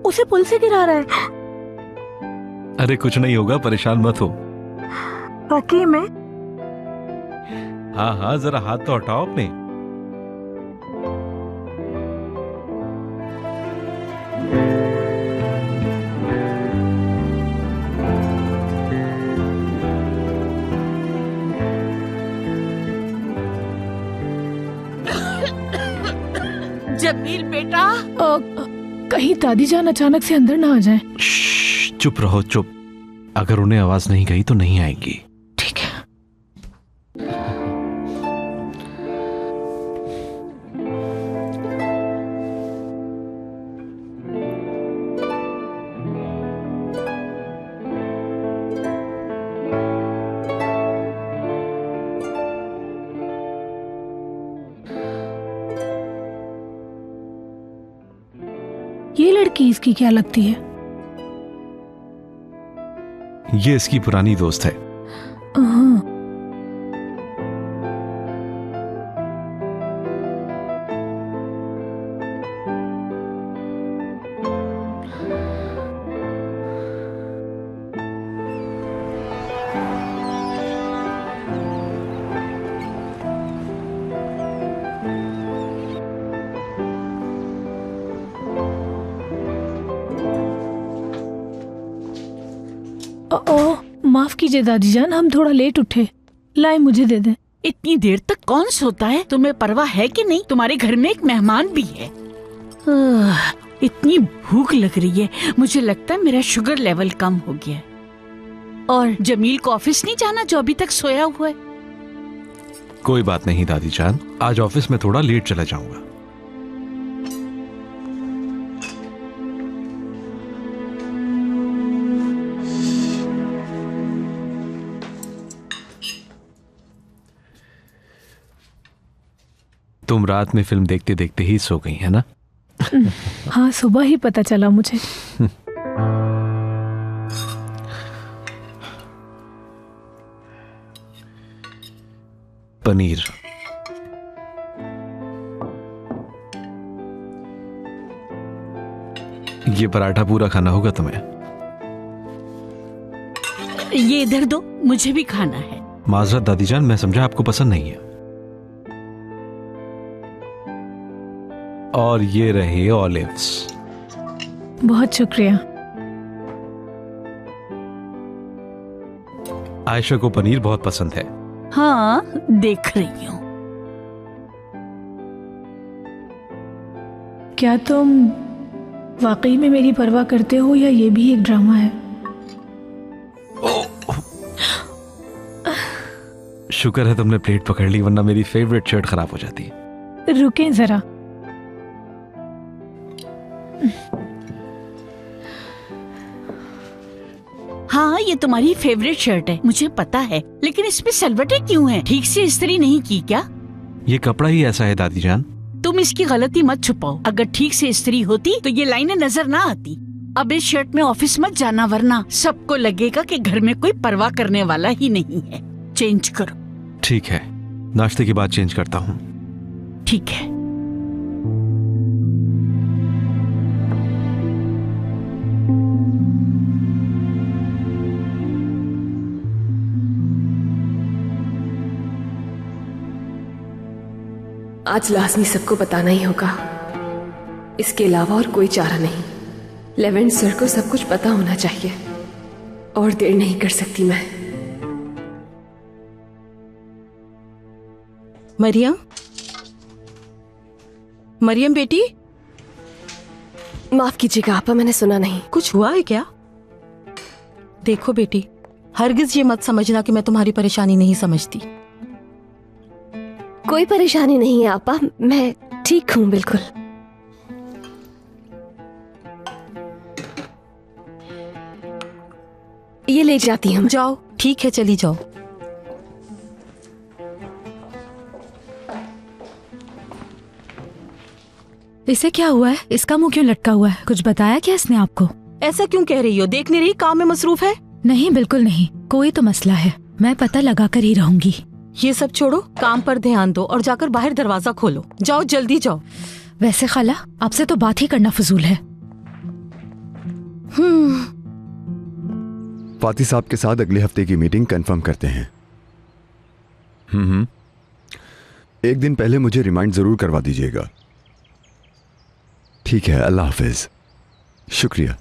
उसे पुल से गिरा रहा है। अरे कुछ नहीं होगा, परेशान मत हो। वाकई में? हाँ हाँ, जरा हाथ तो हटाओ अपने। जमील बेटा, कहीं दादी जान अचानक से अंदर ना आ जाए। चुप रहो, चुप। अगर उन्हें आवाज नहीं गई तो नहीं आएंगी। ठीक है। ये लड़की इसकी क्या लगती है? ये इसकी पुरानी दोस्त है। माफ कीजिए दादी जान, हम थोड़ा लेट उठे। लाए मुझे दे दे। इतनी देर तक कौन सोता है? तुम्हें परवाह है कि नहीं? तुम्हारे घर में एक मेहमान भी है। इतनी भूख लग रही है, मुझे लगता है मेरा शुगर लेवल कम हो गया है। और जमील को ऑफिस नहीं जाना जो अभी तक सोया हुआ है? कोई बात नहीं दादी जान, आज ऑफिस में थोड़ा लेट चला जाऊंगा। तुम रात में फिल्म देखते देखते ही सो गई है ना? हाँ, सुबह ही पता चला मुझे। पनीर। ये पराठा पूरा खाना होगा तुम्हें। ये इधर दो, मुझे भी खाना है। माजरत दादी जान, मैं समझा आपको पसंद नहीं है। और ये रहे ऑलिव्स। बहुत शुक्रिया। आयशा को पनीर बहुत पसंद है। हाँ, देख रही हूँ। क्या तुम वाकई में मेरी परवाह करते हो या ये भी एक ड्रामा है? शुक्र है तुमने प्लेट पकड़ ली, वरना मेरी फेवरेट शर्ट खराब हो जाती। रुकें जरा। हाँ, ये तुम्हारी फेवरेट शर्ट है, मुझे पता है, लेकिन इसमें सलवटें क्यों हैं? ठीक से इस्त्री नहीं की क्या? ये कपड़ा ही ऐसा है दादी जान। तुम इसकी गलती मत छुपाओ। अगर ठीक से इस्त्री होती तो ये लाइनें नजर ना आती। अब इस शर्ट में ऑफिस मत जाना, वरना सबको लगेगा कि घर में कोई परवाह करने वाला ही नहीं है। चेंज करो। ठीक है, नाश्ते के बाद चेंज करता हूँ। ठीक है। आज लाजमी सबको बताना ही होगा। इसके अलावा और कोई चारा नहीं। लेवेंट सर को सब कुछ पता होना चाहिए और देर नहीं कर सकती मैं। मरियम, मरियम बेटी। माफ कीजिएगा आपा, मैंने सुना नहीं। कुछ हुआ है क्या? देखो बेटी, हरगिज ये मत समझना कि मैं तुम्हारी परेशानी नहीं समझती। कोई परेशानी नहीं है आपा, मैं ठीक हूँ बिल्कुल। ये ले जाती हूँ। जाओ, ठीक है, चली जाओ। इसे क्या हुआ है? इसका मुंह क्यों लटका हुआ है? कुछ बताया क्या इसने आपको? ऐसा क्यों कह रही हो? देख नहीं रही काम में मसरूफ है? नहीं, बिल्कुल नहीं। कोई तो मसला है, मैं पता लगा कर ही रहूंगी। ये सब छोड़ो, काम पर ध्यान दो और जाकर बाहर दरवाजा खोलो। जाओ, जल्दी जाओ। वैसे खाला, आपसे तो बात ही करना फजूल है। फाती साहब के साथ अगले हफ्ते की मीटिंग कंफर्म करते हैं। एक दिन पहले मुझे रिमाइंड जरूर करवा दीजिएगा। ठीक है, अल्लाह हाफिज। शुक्रिया।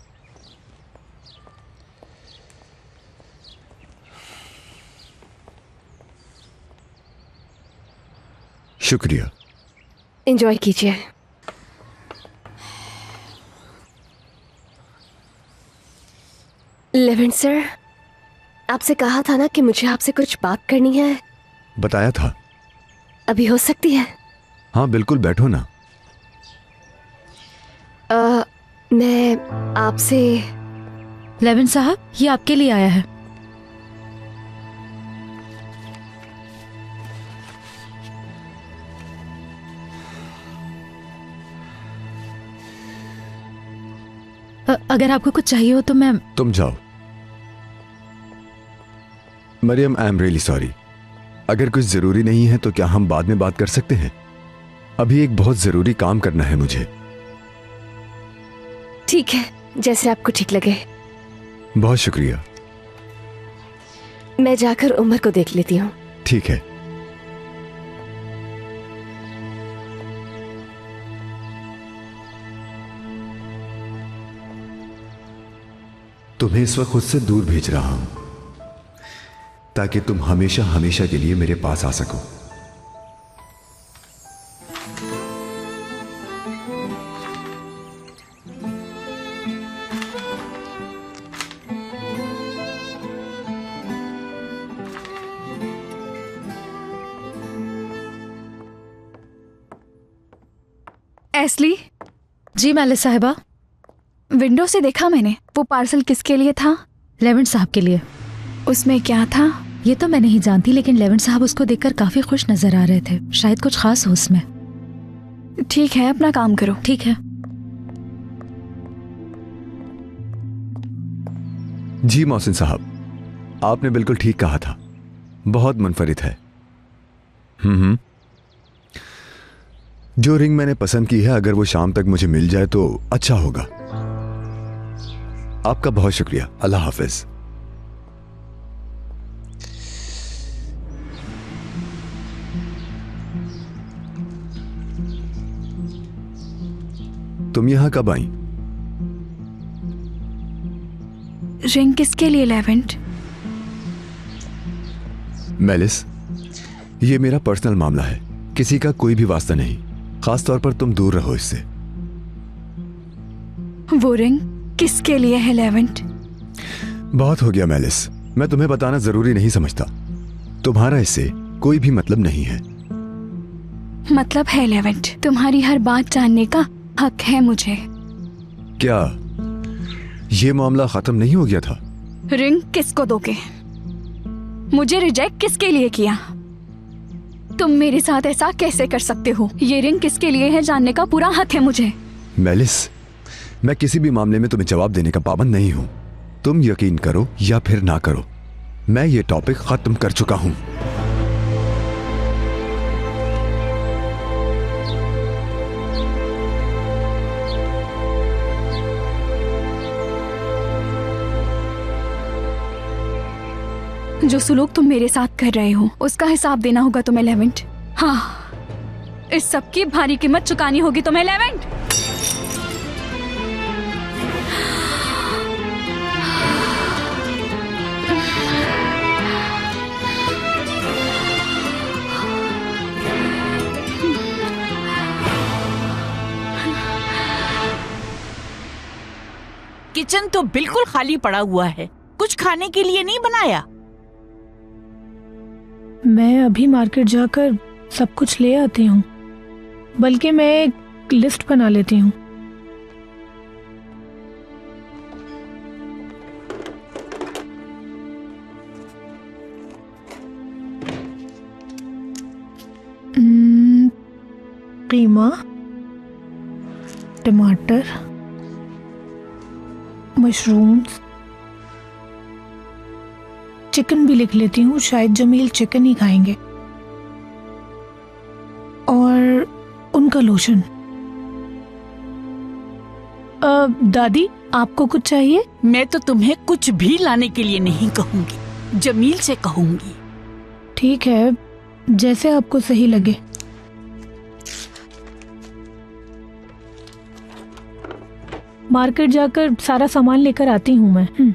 शुक्रिया। एंजॉय कीजिए। लेवेंट सर, आपसे कहा था ना कि मुझे आपसे कुछ बात करनी है। बताया था। अभी हो सकती है? हाँ बिल्कुल, बैठो ना। मैं आपसे। लेवेंट साहब, ये आपके लिए आया है। अगर आपको कुछ चाहिए हो तो मैं। तुम जाओ। Mariam, I am really sorry. अगर कुछ जरूरी नहीं है तो क्या हम बाद में बात कर सकते हैं? अभी एक बहुत जरूरी काम करना है मुझे। ठीक है, जैसे आपको ठीक लगे। बहुत शुक्रिया। मैं जाकर उमर को देख लेती हूँ। ठीक है। तुम्हें इस वक्त खुद से दूर भेज रहा हूं ताकि तुम हमेशा हमेशा के लिए मेरे पास आ सको। एस्ली। जी मालिक साहिबा। विंडो से देखा मैंने। वो पार्सल किसके लिए था? लेवेंट साहब के लिए। उसमें क्या था? ये तो मैं नहीं जानती, लेकिन लेवेंट साहब उसको देखकर काफी खुश नजर आ रहे थे। शायद कुछ खास हो उसमें। ठीक है, अपना काम करो। ठीक है। जी मोहसिन साहब, आपने बिल्कुल ठीक कहा था। बहुत मुनफरिद है। जो रिंग मैंने पसंद की है, अगर वो शाम तक मुझे मिल जाए तो अच्छा होगा। आपका बहुत शुक्रिया। अल्लाह हाफिज। तुम यहां कब आई? रिंग किसके लिए लेवेंट? मेलिस, ये मेरा पर्सनल मामला है, किसी का कोई भी वास्ता नहीं। खास तौर पर तुम दूर रहो इससे। वो रिंग किसके लिए है लेवेंट? बहुत हो गया मेलिस, मैं तुम्हें बताना जरूरी नहीं समझता। तुम्हारा इससे कोई भी मतलब नहीं है। मतलब है लेवेंट, तुम्हारी हर बात जानने का हक है मुझे। क्या ये मामला खत्म नहीं हो गया था? रिंग किसको दोगे? मुझे रिजेक्ट किसके लिए किया? तुम मेरे साथ ऐसा कैसे कर सकते हो? ये रिंग किसके लिए है जानने का पूरा हक है मुझे। मेलिस, मैं किसी भी मामले में तुम्हें जवाब देने का पाबंद नहीं हूं। तुम यकीन करो या फिर ना करो, मैं ये टॉपिक खत्म कर चुका हूं। जो सुलूक तुम मेरे साथ कर रहे हो उसका हिसाब देना होगा तुम्हें लेवेंट। हाँ, इस सब की भारी कीमत चुकानी होगी तुम्हें लेवेंट। किचन तो बिल्कुल खाली पड़ा हुआ है, कुछ खाने के लिए नहीं बनाया? मैं अभी मार्केट जाकर सब कुछ ले आती हूँ, बल्कि मैं एक लिस्ट बना लेती हूँ। कीमा, टमाटर, मशरूम्स, चिकन भी लिख लेती हूँ, शायद जमील चिकन ही खाएंगे, और उनका लोशन। दादी, आपको कुछ चाहिए? मैं तो तुम्हें कुछ भी लाने के लिए नहीं कहूंगी, जमील से कहूंगी। ठीक है, जैसे आपको सही लगे। मार्केट जाकर सारा सामान लेकर आती हूँ मैं।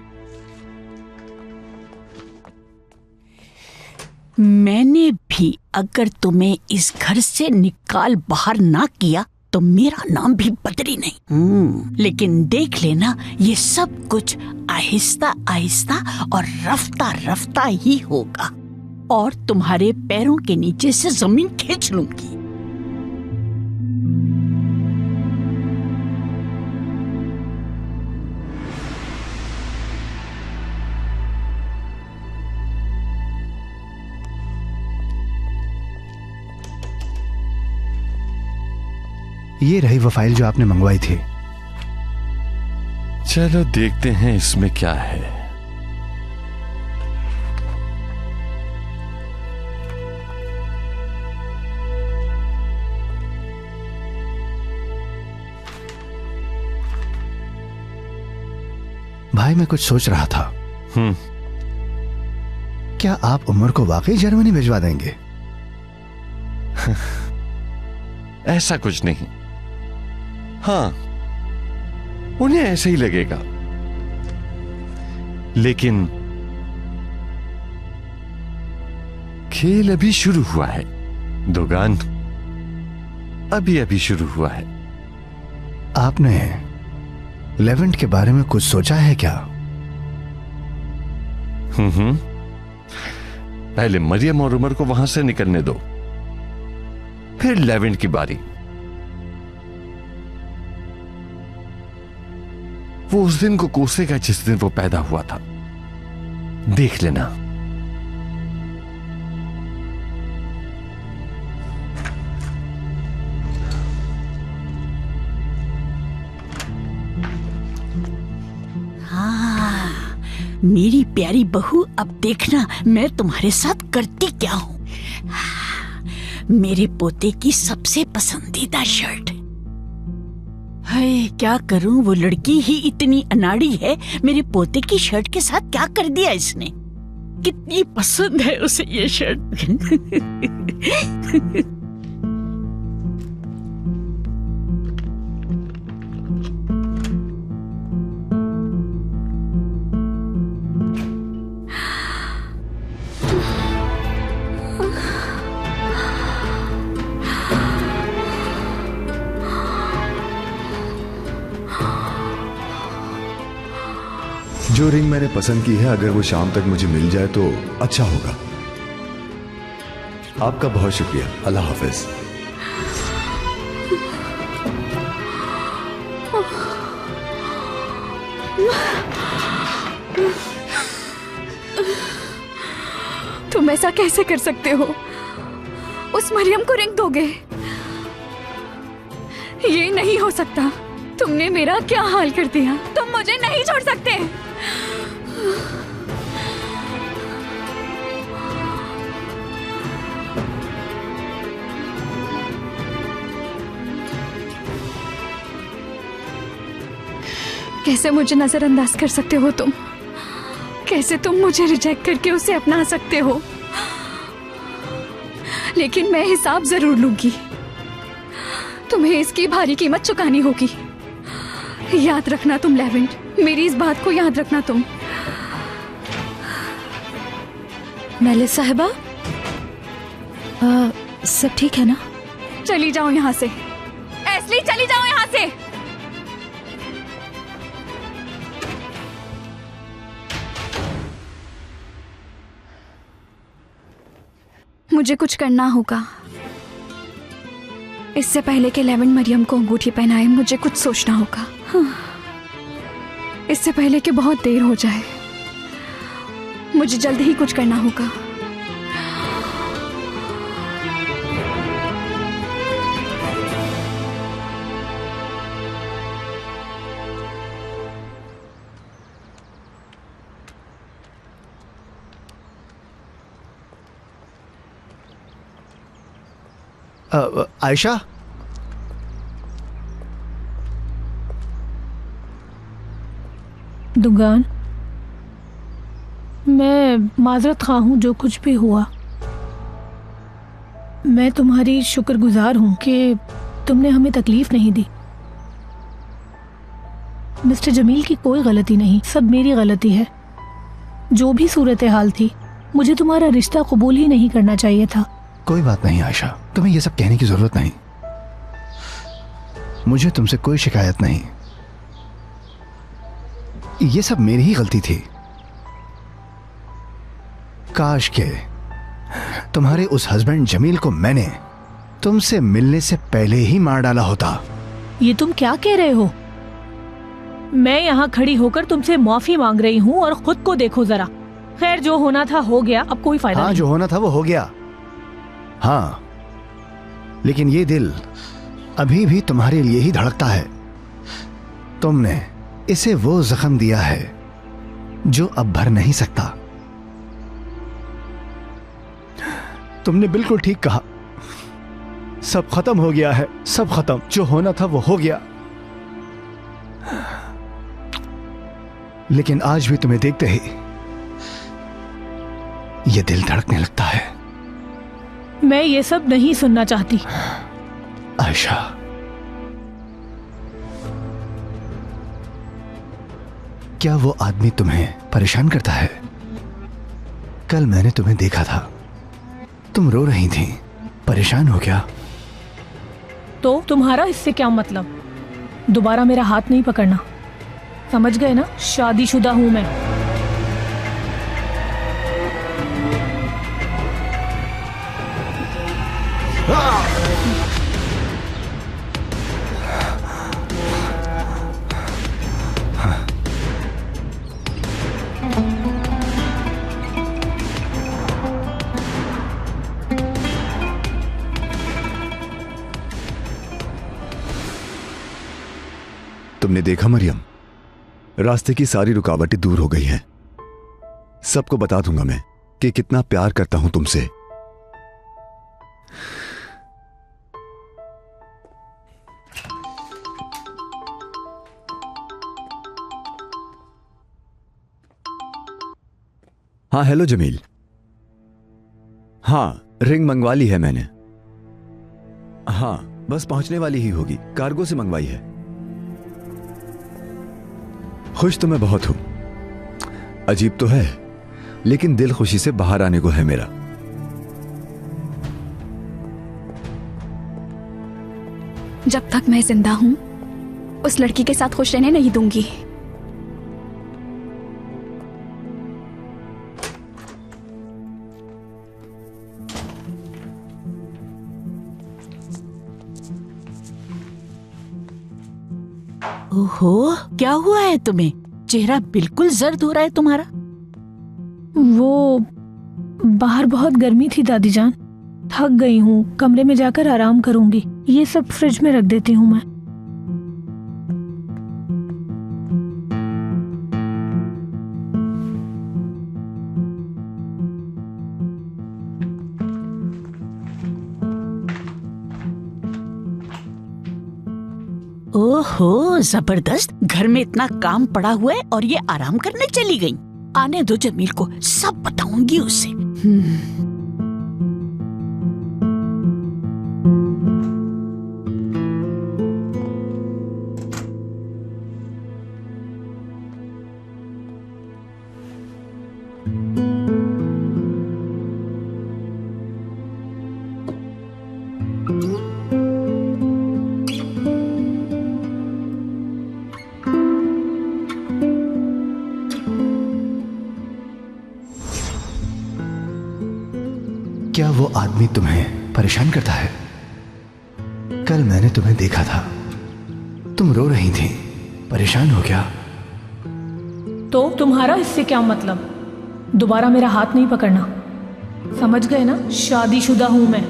मैंने भी अगर तुम्हें इस घर से निकाल बाहर ना किया तो मेरा नाम भी बदरी नहीं। लेकिन देख लेना, ये सब कुछ आहिस्ता आहिस्ता और रफ्ता रफ्ता ही होगा, और तुम्हारे पैरों के नीचे से जमीन खींच लूंगी। ये रही वो फाइल जो आपने मंगवाई थी। चलो देखते हैं इसमें क्या है। भाई, मैं कुछ सोच रहा था। क्या आप उमर को वाकई जर्मनी भिजवा देंगे? ऐसा कुछ नहीं। हाँ, उन्हें ऐसे ही लगेगा, लेकिन खेल अभी शुरू हुआ है। दोगान अभी अभी शुरू हुआ है। आपने लेवेंट के बारे में कुछ सोचा है क्या? पहले मरियम और उमर को वहां से निकलने दो, फिर लेवेंट की बारी। वो उस दिन को कोसेगा जिस दिन वो पैदा हुआ था। देख लेना। हाँ, मेरी प्यारी बहू, अब देखना मैं तुम्हारे साथ करती क्या हूँ। मेरे पोते की सबसे पसंदीदा शर्ट। हाय, क्या करूं, वो लड़की ही इतनी अनाड़ी है। मेरे पोते की शर्ट के साथ क्या कर दिया इसने। कितनी पसंद है उसे ये शर्ट। जो रिंग मैंने पसंद की है, अगर वो शाम तक मुझे मिल जाए तो अच्छा होगा। आपका बहुत शुक्रिया। अल्लाह हाफिज। तुम ऐसा कैसे कर सकते हो? उस मरियम को रिंग दोगे? ये नहीं हो सकता। तुमने मेरा क्या हाल कर दिया। तुम मुझे नहीं छोड़ सकते। कैसे मुझे नजरअंदाज कर सकते हो तुम? कैसे तुम मुझे रिजेक्ट करके उसे अपना सकते हो? लेकिन मैं हिसाब जरूर लूंगी। तुम्हें इसकी भारी कीमत चुकानी होगी। याद रखना तुम लेवेंट, मेरी इस बात को याद रखना तुम। मेलिस साहिबा, सब ठीक है ना? चली जाओ यहाँ से। एस्ली, चली जाओ यहाँ से। मुझे कुछ करना होगा। इससे पहले कि लेवेंट मरियम को अंगूठी पहनाए मुझे कुछ सोचना होगा। हाँ। इससे पहले कि बहुत देर हो जाए, मुझे जल्दी ही कुछ करना होगा। आयशा, दुगान, मैं माजरत खा हूँ जो कुछ भी हुआ। मैं तुम्हारी शुक्रगुजार हूँ कि तुमने हमें तकलीफ नहीं दी। मिस्टर जमील की कोई गलती नहीं, सब मेरी गलती है। जो भी सूरत हाल थी, मुझे तुम्हारा रिश्ता कबूल ही नहीं करना चाहिए था। कोई बात नहीं आयशा, तुम्हें ये सब कहने की जरूरत नहीं। मुझे तुमसे कोई शिकायत नहीं, ये सब मेरी ही गलती थी। काश के तुम्हारे उस हस्बैंड जमील को मैंने तुमसे मिलने से पहले ही मार डाला होता। ये तुम क्या कह रहे हो? मैं यहाँ खड़ी होकर तुमसे माफी मांग रही हूँ और खुद को देखो जरा। खैर, जो होना था हो गया, अब कोई फायदा नहीं। जो होना था वो हो गया। हाँ, लेकिन ये दिल अभी भी तुम्हारे लिए ही धड़कता है। तुमने इसे वो जख्म दिया है जो अब भर नहीं सकता। तुमने बिल्कुल ठीक कहा, सब खत्म हो गया है, सब खत्म। जो होना था वो हो गया। लेकिन आज भी तुम्हें देखते ही ये दिल धड़कने लगता है। मैं ये सब नहीं सुनना चाहती। आयशा, क्या वो आदमी तुम्हें परेशान करता है? कल मैंने तुम्हें देखा था, तुम रो रही थी। परेशान हो क्या? तो तुम्हारा इससे क्या मतलब? दोबारा मेरा हाथ नहीं पकड़ना, समझ गए ना? शादीशुदा हूं मैं। तुमने देखा मरियम, रास्ते की सारी रुकावटें दूर हो गई हैं। सबको बता दूंगा मैं कि कितना प्यार करता हूं तुमसे। हाँ, हेलो जमील। हाँ, रिंग मंगवा ली है मैंने। हाँ, बस पहुंचने वाली ही होगी, कार्गो से मंगवाई है। खुश तो मैं बहुत हूं। अजीब तो है, लेकिन दिल खुशी से बाहर आने को है मेरा। जब तक मैं जिंदा हूं, उस लड़की के साथ खुश रहने नहीं दूंगी। ओहो, क्या हुआ है तुम्हें? चेहरा बिल्कुल जर्द हो रहा है तुम्हारा। वो बाहर बहुत गर्मी थी दादी जान, थक गई हूँ, कमरे में जाकर आराम करूंगी। ये सब फ्रिज में रख देती हूँ मैं। ओहो, जबरदस्त। घर में इतना काम पड़ा हुआ है और ये आराम करने चली गई। आने दो जमील को, सब बताऊंगी उसे। क्या वो आदमी तुम्हें परेशान करता है? कल मैंने तुम्हें देखा था, तुम रो रही थी, परेशान हो क्या? तो तुम्हारा इससे क्या मतलब? दोबारा मेरा हाथ नहीं पकड़ना, समझ गए ना? शादीशुदा हूं मैं।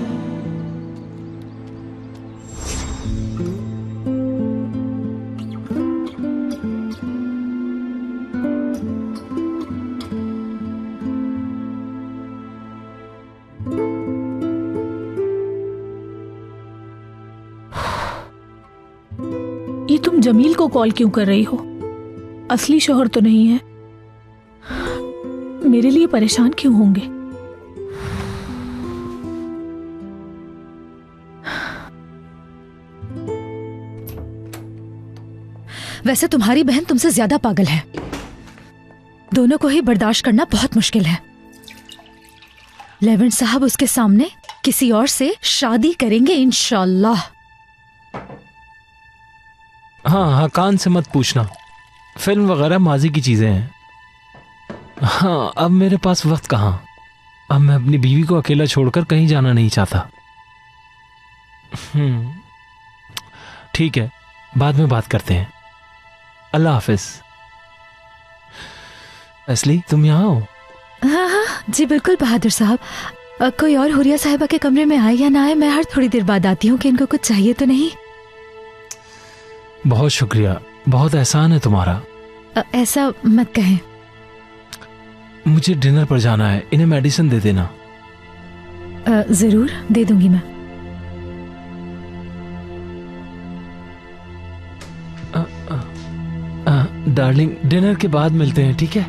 ये तुम जमील को कॉल क्यों कर रही हो? असली शौहर तो नहीं है, मेरे लिए परेशान क्यों होंगे? वैसे तुम्हारी बहन तुमसे ज्यादा पागल है। दोनों को ही बर्दाश्त करना बहुत मुश्किल है। लेवेंट साहब उसके सामने किसी और से शादी करेंगे इंशाल्लाह। हाँ हाँ, कान से मत पूछना, फिल्म वगैरह माजी की चीजें हैं। हाँ, अब मेरे पास वक्त कहाँ। अब मैं अपनी बीवी को अकेला छोड़कर कहीं जाना नहीं चाहता। ठीक है, बाद में बात करते हैं। अल्लाह हाफिज। असली, तुम यहाँ हो? हाँ हाँ जी बिल्कुल बहादुर साहब। कोई और हुरिया साहिबा के कमरे में आए या ना आए, मैं हर थोड़ी देर बाद आती हूँ कि इनको कुछ चाहिए तो नहीं। बहुत शुक्रिया, बहुत एहसान है तुम्हारा। ऐसा मत कहें। मुझे डिनर पर जाना है, इन्हें मेडिसिन दे देना। जरूर दे दूंगी मैं। डार्लिंग, डिनर के बाद मिलते हैं, ठीक है?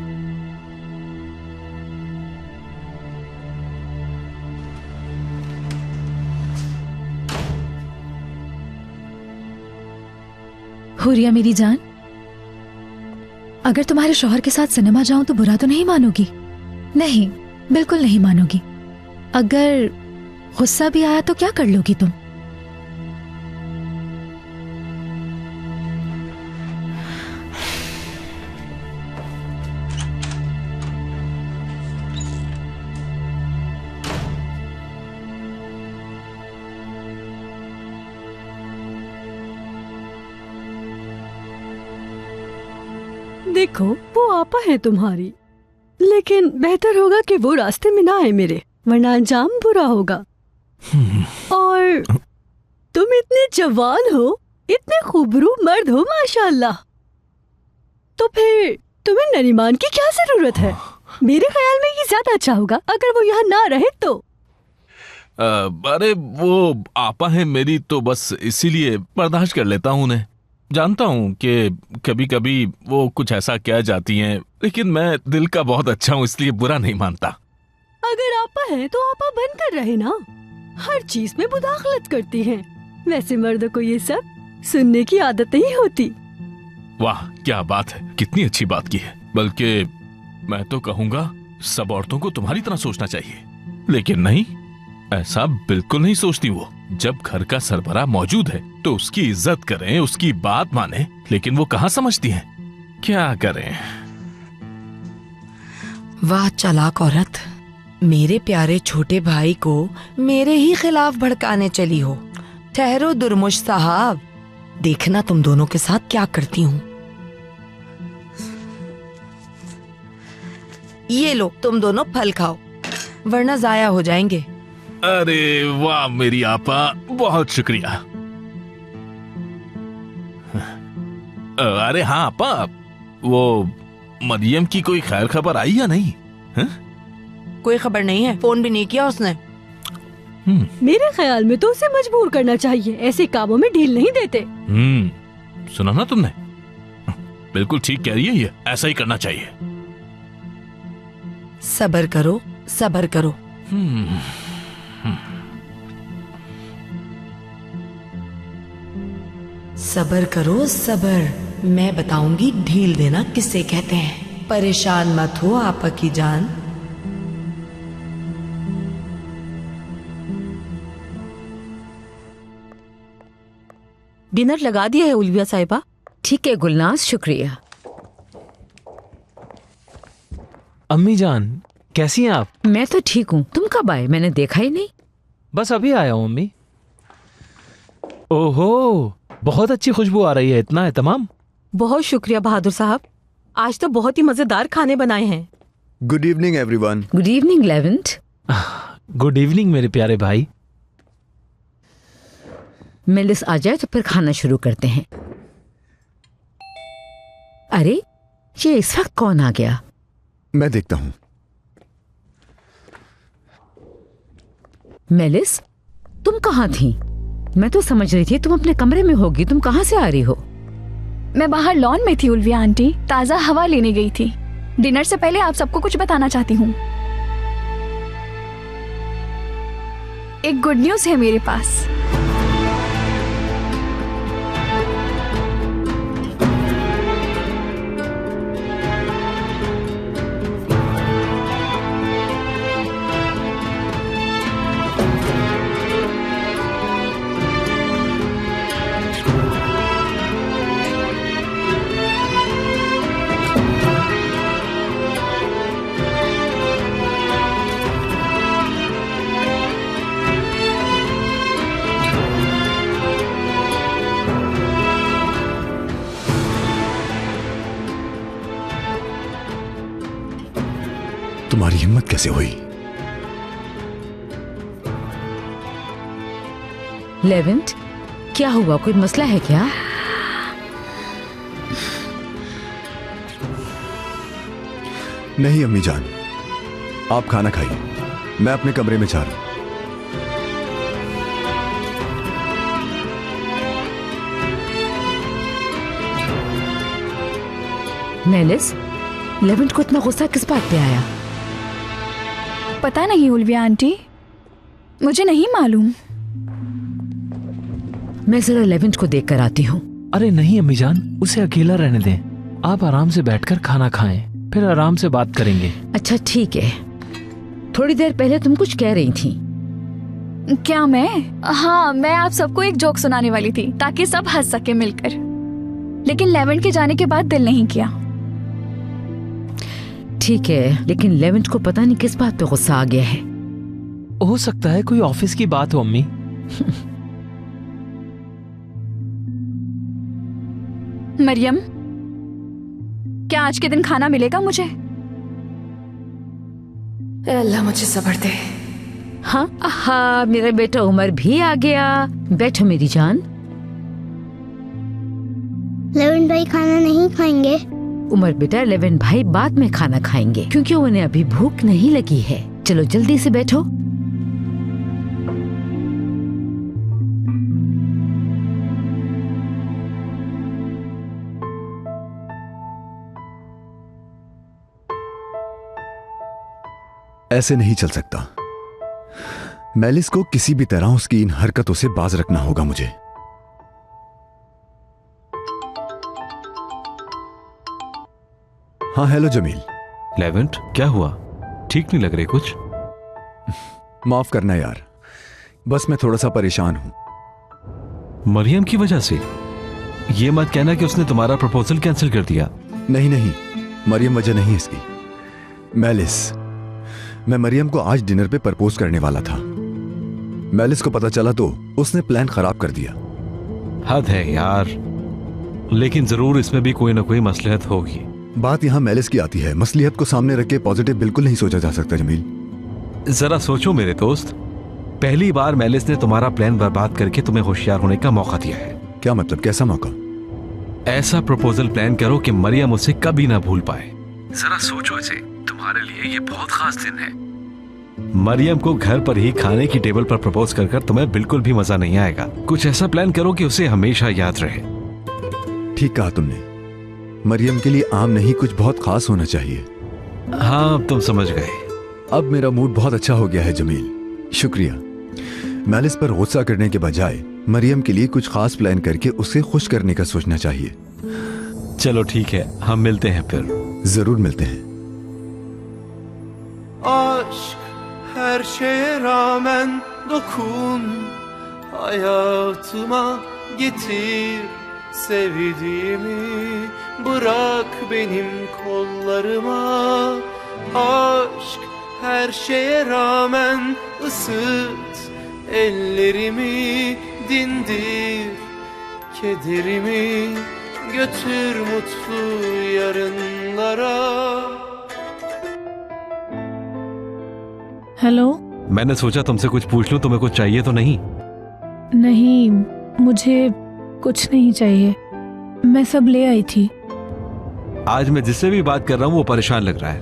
हुरिया मेरी जान, अगर तुम्हारे शौहर के साथ सिनेमा जाऊं तो बुरा तो नहीं मानोगी? नहीं, बिल्कुल नहीं मानोगी। अगर गुस्सा भी आया तो क्या कर लोगी तुम? देखो, वो आपा है तुम्हारी, लेकिन बेहतर होगा कि वो रास्ते में ना आए मेरे, वरना अंजाम बुरा होगा। और तुम इतने जवान हो, इतने खूबरू मर्द हो माशाल्लाह, तो फिर तुम्हें नरीमान की क्या जरूरत है? मेरे ख्याल में ये ज्यादा अच्छा होगा अगर वो यहाँ ना रहे तो। अरे वो आपा है मेरी, तो बस इसीलिए बर्दाश्त कर लेता हूँ उन्हें। जानता हूँ कि कभी कभी वो कुछ ऐसा कह जाती हैं, लेकिन मैं दिल का बहुत अच्छा हूँ, इसलिए बुरा नहीं मानता। अगर आपा है तो आपा बन कर रहे ना, हर चीज में मुदाखलत करती हैं। वैसे मर्दों को ये सब सुनने की आदत नहीं होती। वाह क्या बात है, कितनी अच्छी बात की है। बल्कि मैं तो कहूँगा सब औरतों को तुम्हारी तरह सोचना चाहिए, लेकिन नहीं, ऐसा बिल्कुल नहीं सोचती वो। जब घर का सरबराह मौजूद है तो उसकी इज्जत करें, उसकी बात माने, लेकिन वो कहाँ समझती हैं। क्या करें। वाह चालाक औरत, मेरे प्यारे छोटे भाई को मेरे ही खिलाफ भड़काने चली हो। ठहरो दुर्मुश साहब, देखना तुम दोनों के साथ क्या करती हूँ। ये लो, तुम दोनों फल खाओ, वरना जाया हो जाएंगे। अरे वाह मेरी आपा, बहुत शुक्रिया। अरे हाँ आपा, वो मरियम की कोई खैर खबर आई या नहीं? कोई खबर नहीं है, फोन भी नहीं किया उसने। मेरे ख्याल में तो उसे मजबूर करना चाहिए, ऐसे कामों में ढील नहीं देते। सुना ना तुमने, बिल्कुल ठीक कह रही है, ये ऐसा ही करना चाहिए। सब्र करो, सब्र करो। सब्र करो सब्र, मैं बताऊंगी ढील देना किसे कहते हैं। परेशान मत हो आपा की जान। डिनर लगा दिया है उलविया साहिबा? ठीक है गुलनाज, शुक्रिया। अम्मी जान, कैसी हैं आप? मैं तो ठीक हूँ, तुम कब आए? मैंने देखा ही नहीं। बस अभी आया हूँ मम्मी। ओहो, बहुत अच्छी खुशबू आ रही है, इतना एहतमाम। बहुत शुक्रिया बहादुर साहब, आज तो बहुत ही मजेदार खाने बनाए हैं। Good evening everyone. Good evening Levant. Good evening मेरे प्यारे भाई। मेलिस आ जाए तो फिर खाना शुरू करते हैं। अरे ये इस वक्त कौन आ गया? मैं देखता हूँ। मेलिस, तुम कहाँ थी? मैं तो समझ रही थी तुम अपने कमरे में होगी, तुम कहाँ से आ रही हो? मैं बाहर लॉन में थी उल्विया आंटी, ताज़ा हवा लेने गई थी। डिनर से पहले आप सबको कुछ बताना चाहती हूँ। एक गुड न्यूज़ है मेरे पास। तुम्हारी हिम्मत कैसे हुई? लेवेंट, क्या हुआ? कोई मसला है क्या? नहीं अम्मी जान, आप खाना खाइए, मैं अपने कमरे में जा रहा हूं। मेलिस, लेवेंट को इतना गुस्सा किस बात पे आया? पता नहीं उल्विया आंटी, मुझे नहीं मालूम। मैं जरा लेवेंट को देख कर आती हूँ। अरे नहीं अम्मी जान, उसे अकेला रहने दें। आप आराम से बैठकर खाना खाएं, फिर आराम से बात करेंगे। अच्छा ठीक है। थोड़ी देर पहले तुम कुछ कह रही थी। क्या मैं? हाँ, मैं आप सबको एक जोक सुनाने वाली थी ताकि सब हंस सके मिलकर, लेकिन लेवेंट के जाने के बाद दिल नहीं किया। ठीक है, लेकिन लेवेंट को पता नहीं किस बात पे गुस्सा आ गया है। हो सकता है कोई ऑफिस की बात हो अम्मी। मरियम, क्या आज के दिन खाना मिलेगा मुझे? अल्लाह मुझे सब्र दे। हाँ हाँ, मेरा बेटा उमर भी आ गया। बैठो मेरी जान। लेवेंट भाई खाना नहीं खाएंगे? उमर बेटा, लेवेंट भाई बाद में खाना खाएंगे क्योंकि उन्हें अभी भूख नहीं लगी है। चलो जल्दी से बैठो। ऐसे नहीं चल सकता। मेलिस को किसी भी तरह उसकी इन हरकतों से बाज रखना होगा मुझे। हाँ हेलो जमील। लेवेंट, क्या हुआ? ठीक नहीं लग रहे कुछ? माफ करना यार, बस मैं थोड़ा सा परेशान हूं। मरियम की वजह से? ये मत कहना कि उसने तुम्हारा प्रपोजल कैंसिल कर दिया। नहीं नहीं, मरियम वजह नहीं इसकी। मेलिस, मैं मरियम को आज डिनर पे प्रपोज करने वाला था। मेलिस को पता चला तो उसने प्लान खराब कर दिया। हद है यार, लेकिन जरूर इसमें भी कोई ना कोई मसलहत होगी। बात यहां मेलिस की आती है। मसलियत को सामने रख के पॉजिटिव बिल्कुल नहीं सोचा जा सकता जमील। जरा सोचो मेरे दोस्त, पहली बार मेलिस ने तुम्हारा प्लान बर्बाद करके तुम्हें होशियार होने का मौका दिया है। क्या मतलब? कैसा मौका? ऐसा प्रपोजल प्लान करो कि मरियम उसे कभी ना भूल पाए। जरा सोचो इसे, तुम्हारे लिए ये बहुत खास दिन है। मरियम को घर पर ही खाने की टेबल पर प्रपोज कर तुम्हें बिल्कुल भी मजा नहीं आएगा। कुछ ऐसा प्लान करो कि उसे हमेशा याद रहे। ठीक कहा तुमने। मरियम के लिए आम नहीं, कुछ बहुत खास होना चाहिए। हाँ, तुम समझ गए। अब मेरा मूड बहुत अच्छा हो गया है जमील, शुक्रिया। मेलिस पर गुस्सा करने के बजाय मरियम के लिए कुछ खास प्लान करके उसे खुश करने का सोचना चाहिए। चलो ठीक है, हम मिलते हैं फिर। जरूर मिलते हैं। Aşk her şeye rağmen dokun, hayatıma getir sevdiğimi, bırak benim kollarıma. Aşk her şeye rağmen ısıt ellerimi, dindir kederimi, götür mutlu yarınlara. Hello. मैंने सोचा तुमसे कुछ पूछ लूं, तुम्हें कुछ चाहिए तो नहीं? नहीं, मुझे कुछ नहीं चाहिए, मैं सब ले आई थी। आज मैं जिससे भी बात कर रहा हूँ वो परेशान लग रहा है।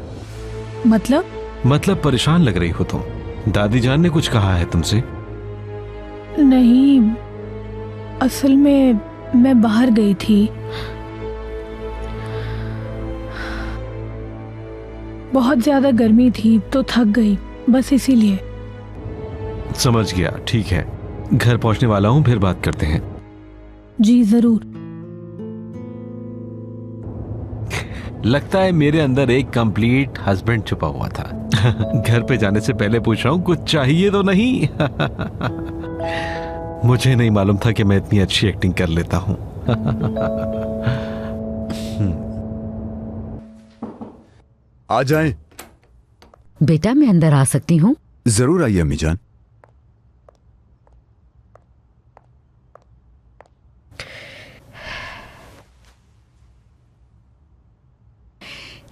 मतलब परेशान लग रही हो तुम। दादी जान ने कुछ कहा है तुमसे? नहीं, असल में मैं बाहर गई थी, बहुत ज्यादा गर्मी थी तो थक गई, बस इसीलिए। समझ गया, ठीक है, घर पहुंचने वाला हूं, फिर बात करते हैं। जी जरूर। लगता है मेरे अंदर एक कंप्लीट हस्बैंड छुपा हुआ था। घर पे जाने से पहले पूछ रहा हूं कुछ चाहिए तो नहीं? मुझे नहीं मालूम था कि मैं इतनी अच्छी एक्टिंग कर लेता हूं। आ जाएं। बेटा मैं अंदर आ सकती हूँ? जरूर आइए अम्मी जान।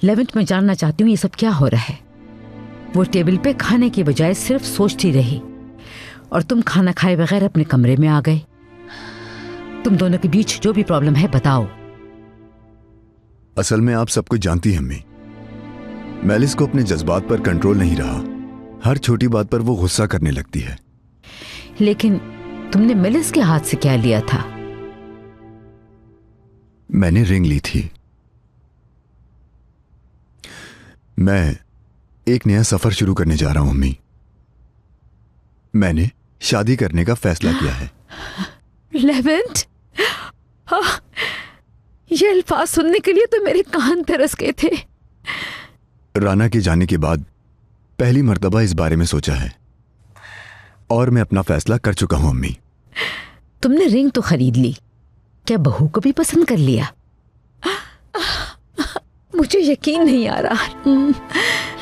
लेवेंट, मैं जानना चाहती हूँ ये सब क्या हो रहा है। वो टेबल पे खाने की बजाय सिर्फ सोचती रही और तुम खाना खाए बगैर अपने कमरे में आ गए। तुम दोनों के बीच जो भी प्रॉब्लम है बताओ। असल में आप सब कुछ जानती हैं अम्मी, मेलिस को अपने जज्बात पर कंट्रोल नहीं रहा, हर छोटी बात पर वो गुस्सा करने लगती है। लेकिन तुमने मेलिस के हाथ से क्या लिया था? मैंने रिंग ली थी। मैं एक नया सफर शुरू करने जा रहा हूं अम्मी। मैंने शादी करने का फैसला किया है। लेवेंट, ये अल्फाज सुनने के लिए तो मेरे कान तरस गए थे। राना के जाने के बाद पहली मर्तबा इस बारे में सोचा है और मैं अपना फैसला कर चुका हूं अम्मी। तुमने रिंग तो खरीद ली, क्या बहू को भी पसंद कर लिया? मुझे यकीन नहीं आ रहा।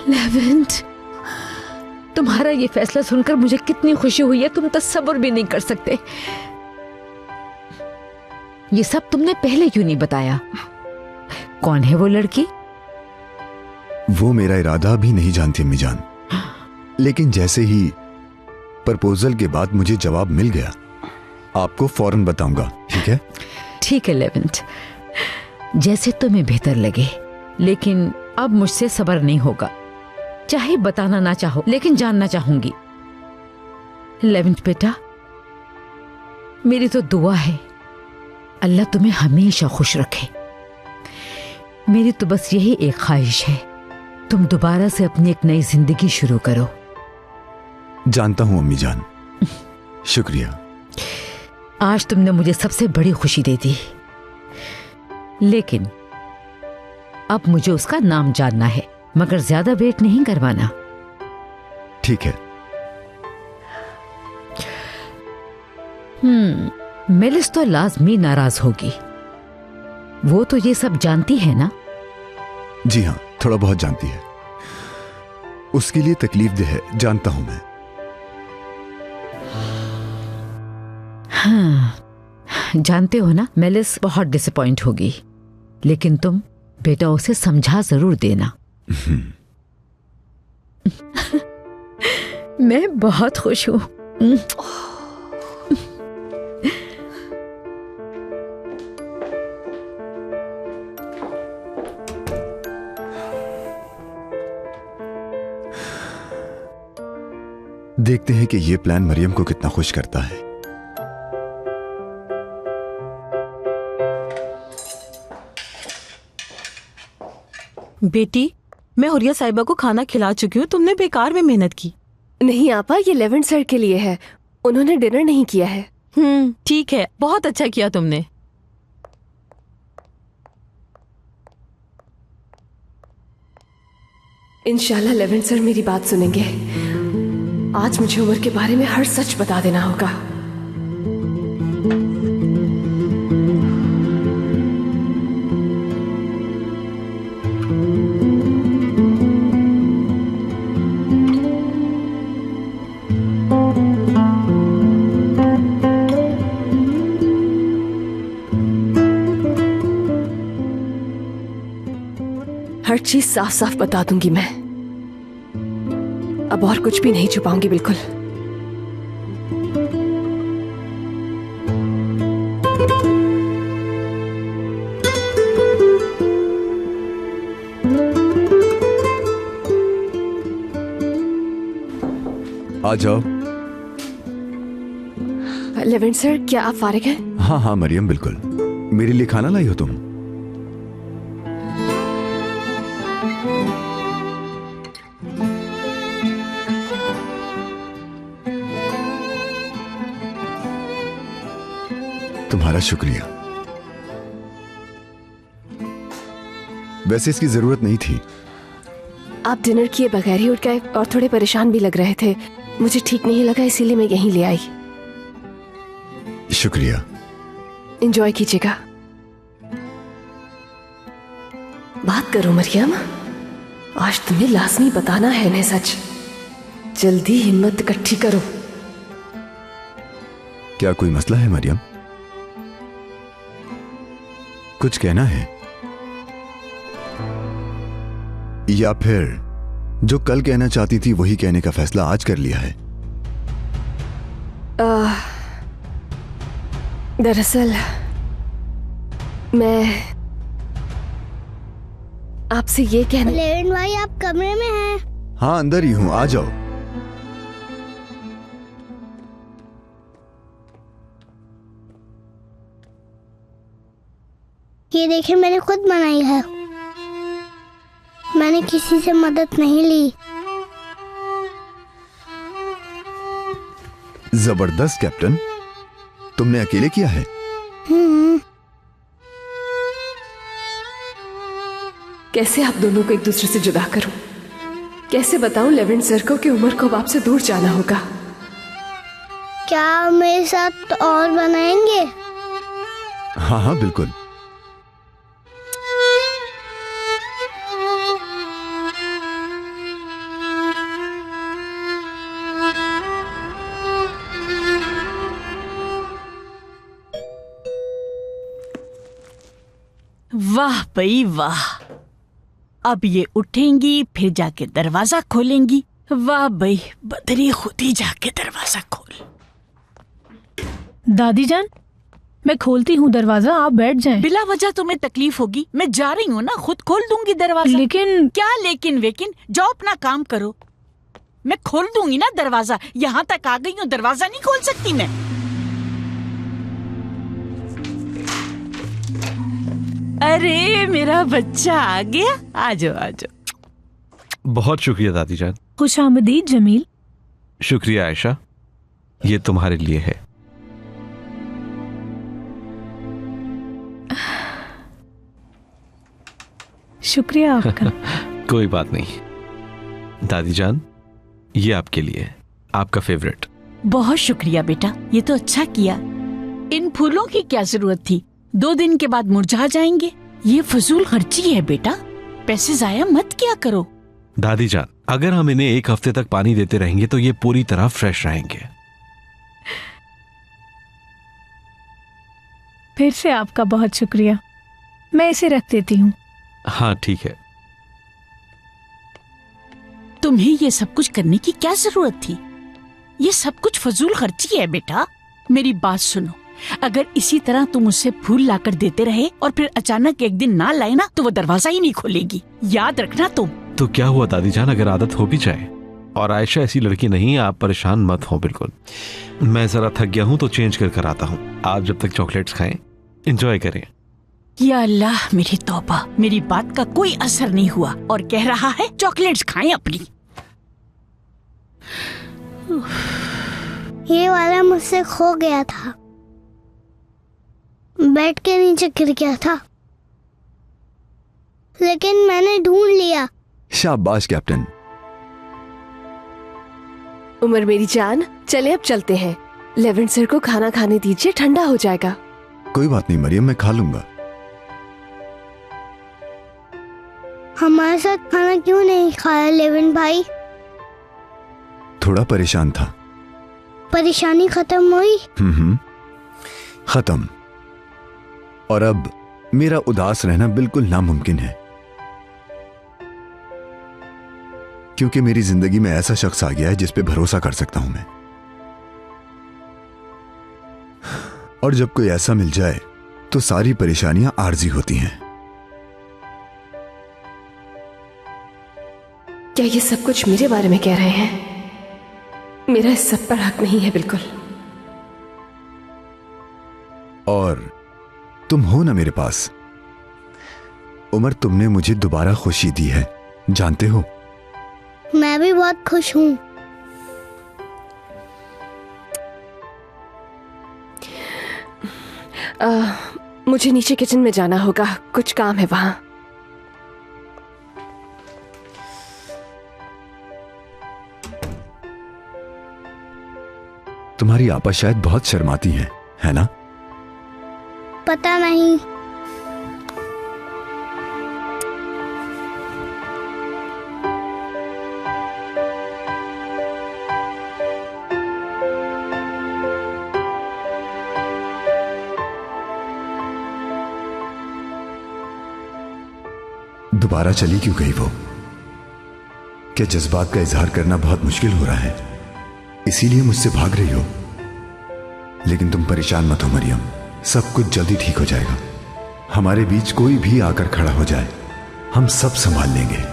लेवेंट, तुम्हारा ये फैसला सुनकर मुझे कितनी खुशी हुई है तुम तसव्वुर भी नहीं कर सकते। ये सब तुमने पहले क्यों नहीं बताया? कौन है वो लड़की? वो मेरा इरादा भी नहीं जानती अम्मी जान, लेकिन जैसे ही प्रपोजल के बाद मुझे जवाब मिल गया आपको फौरन बताऊंगा, ठीक है? ठीक है लेवेंट, जैसे तुम्हें बेहतर लगे, लेकिन अब मुझसे सब्र नहीं होगा। चाहे बताना ना चाहो लेकिन जानना चाहूंगी। लेवेंट बेटा, मेरी तो दुआ है अल्लाह तुम्हें हमेशा खुश रखे। मेरी तो बस यही एक ख्वाहिश है, तुम दोबारा से अपनी एक नई जिंदगी शुरू करो। जानता हूं अम्मी जान, शुक्रिया। आज तुमने मुझे सबसे बड़ी खुशी दे दी, लेकिन अब मुझे उसका नाम जानना है, मगर ज्यादा वेट नहीं करवाना। ठीक है। मेलिस तो लाजमी नाराज होगी, वो तो ये सब जानती है ना? जी हाँ, थोड़ा बहुत जानती है। उसके लिए तकलीफदेह है, जानता हूं मैं। हाँ, जानते हो ना, मेलिस बहुत डिसअपॉइंट होगी, लेकिन तुम बेटा उसे समझा जरूर देना। मैं बहुत खुश हूं। देखते हैं कि ये प्लान मरियम को कितना खुश करता है। बेटी, मैं हुरिया साहिबा को खाना खिला चुकी हूँ, तुमने बेकार में मेहनत की। नहीं आपा, ये लेवेंट सर के लिए है, उन्होंने डिनर नहीं किया है। ठीक है, बहुत अच्छा किया तुमने। इंशाल्लाह लेवेंट सर मेरी बात सुनेंगे। आज मुझे उमर के बारे में हर सच बता देना होगा। हर चीज साफ साफ बता दूंगी मैं। अब और कुछ भी नहीं छुपाऊंगी बिल्कुल। आ जाओ। लेवेंट सर, क्या आप फारिग हैं? हाँ हाँ मरियम, बिल्कुल। मेरे लिए खाना लाई हो तुम? तुम्हारा शुक्रिया। वैसे इसकी जरूरत नहीं थी। आप डिनर किए बगैर ही उठ गए और थोड़े परेशान भी लग रहे थे। मुझे ठीक नहीं लगा, इसीलिए मैं यहीं ले आई। शुक्रिया। एंजॉय कीजिएगा। बात करो मरियम, आज तुम्हें लाजमी बताना है इन्हें सच। जल्दी हिम्मत इकट्ठी करो। क्या कोई मसला है मरियम? कुछ कहना है? या फिर जो कल कहना चाहती थी वही कहने का फैसला आज कर लिया है? दरअसल मैं आपसे ये कहना। लेविन भाई, आप कमरे में हैं? हाँ, अंदर ही हूं, आ जाओ। ये देखिए, मैंने खुद बनाई है। मैंने किसी से मदद नहीं ली। जबरदस्त कैप्टन, तुमने अकेले किया है? कैसे आप दोनों को एक दूसरे से जुदा करूं? कैसे बताऊं लेवेंट सर को कि उमर को अब आपसे दूर जाना होगा? क्या आप मेरे साथ और बनाएंगे? हाँ हाँ बिल्कुल। वाह भाई वाह, अब ये उठेंगी फिर जाके दरवाजा खोलेंगी। वाह भाई, बदरी खुद ही जाके दरवाजा खोल। दादी जान, मैं खोलती हूँ दरवाजा, आप बैठ जाएं। बिला वजह तुम्हें तकलीफ होगी? मैं जा रही हूँ ना, खुद खोल दूंगी दरवाजा। लेकिन क्या लेकिन वेकिन, जाओ अपना काम करो। मैं खोल दूंगी ना दरवाजा। यहाँ तक आ गई हूँ, दरवाजा नहीं खोल सकती मैं? अरे मेरा बच्चा आ गया, आ जाओ आ जाओ। बहुत शुक्रिया दादी जान। खुश आमदीद जमील। शुक्रिया आयशा, ये तुम्हारे लिए है। शुक्रिया आपका। कोई बात नहीं दादी जान, ये आपके लिए है, आपका फेवरेट। बहुत शुक्रिया बेटा, ये तो अच्छा किया। इन फूलों की क्या जरूरत थी? 2 दिन के बाद मुरझा जाएंगे। ये फजूल खर्ची है बेटा, पैसे जाया मत किया करो। दादी जान, अगर हम इन्हें 1 हफ्ते तक पानी देते रहेंगे तो ये पूरी तरह फ्रेश रहेंगे। फिर से आपका बहुत शुक्रिया। मैं इसे रख देती हूँ। हाँ ठीक है। तुम्हें ये सब कुछ करने की क्या जरूरत थी? ये सब कुछ फजूल खर्ची है बेटा। मेरी बात सुनो, अगर इसी तरह तुम उससे फूल लाकर देते रहे और फिर अचानक एक दिन ना लाए ना, तो वो दरवाजा ही नहीं खोलेगी। याद रखना तुम। तो क्या हुआ दादी जान, अगर आदत हो भी जाए? और आयशा ऐसी लड़की नहीं, आप परेशान मत हो बिल्कुल। मैं जरा थक गया हूँ तो चेंज कर आता हूँ। आप जब तक चॉकलेट्स खाएं, एंजॉय करें। या अल्लाह, मेरी तौबा, मेरी बात का कोई असर नहीं हुआ और कह रहा है चॉकलेट्स खाएं अपनी। ये वाला मुझसे खो गया था, बेड के नीचे गिर गया था, लेकिन मैंने ढूंढ लिया। शाबाश कैप्टन। उमर मेरी जान, चले अब चलते हैं। लेवेंट सर को खाना खाने दीजिए, ठंडा हो जाएगा। कोई बात नहीं मरियम, मैं खा लूंगा। हमारे साथ खाना क्यों नहीं खाया लेविन भाई? थोड़ा परेशान था। परेशानी खत्म हुई? खत्म। और अब मेरा उदास रहना बिल्कुल नामुमकिन है। क्योंकि मेरी जिंदगी में ऐसा शख्स आ गया है जिस पे भरोसा कर सकता हूं मैं। और जब कोई ऐसा मिल जाए तो सारी परेशानियां आर्जी होती हैं। क्या ये सब कुछ मेरे बारे में कह रहे हैं? मेरा इस सब पर हक नहीं है बिल्कुल। और तुम हो ना मेरे पास। उमर, तुमने मुझे दोबारा खुशी दी है, जानते हो। मैं भी बहुत खुश हूँ। मुझे नीचे किचन में जाना होगा, कुछ काम है वहां। तुम्हारी आपा शायद बहुत शर्माती हैं, है ना? पता नहीं। दोबारा चली क्यों गई वो? क्या जज्बात का इजहार करना बहुत मुश्किल हो रहा है, इसीलिए मुझसे भाग रही हो? लेकिन तुम परेशान मत हो मरियम, सब कुछ जल्दी ठीक हो जाएगा। हमारे बीच कोई भी आकर खड़ा हो जाए, हम सब संभाल लेंगे।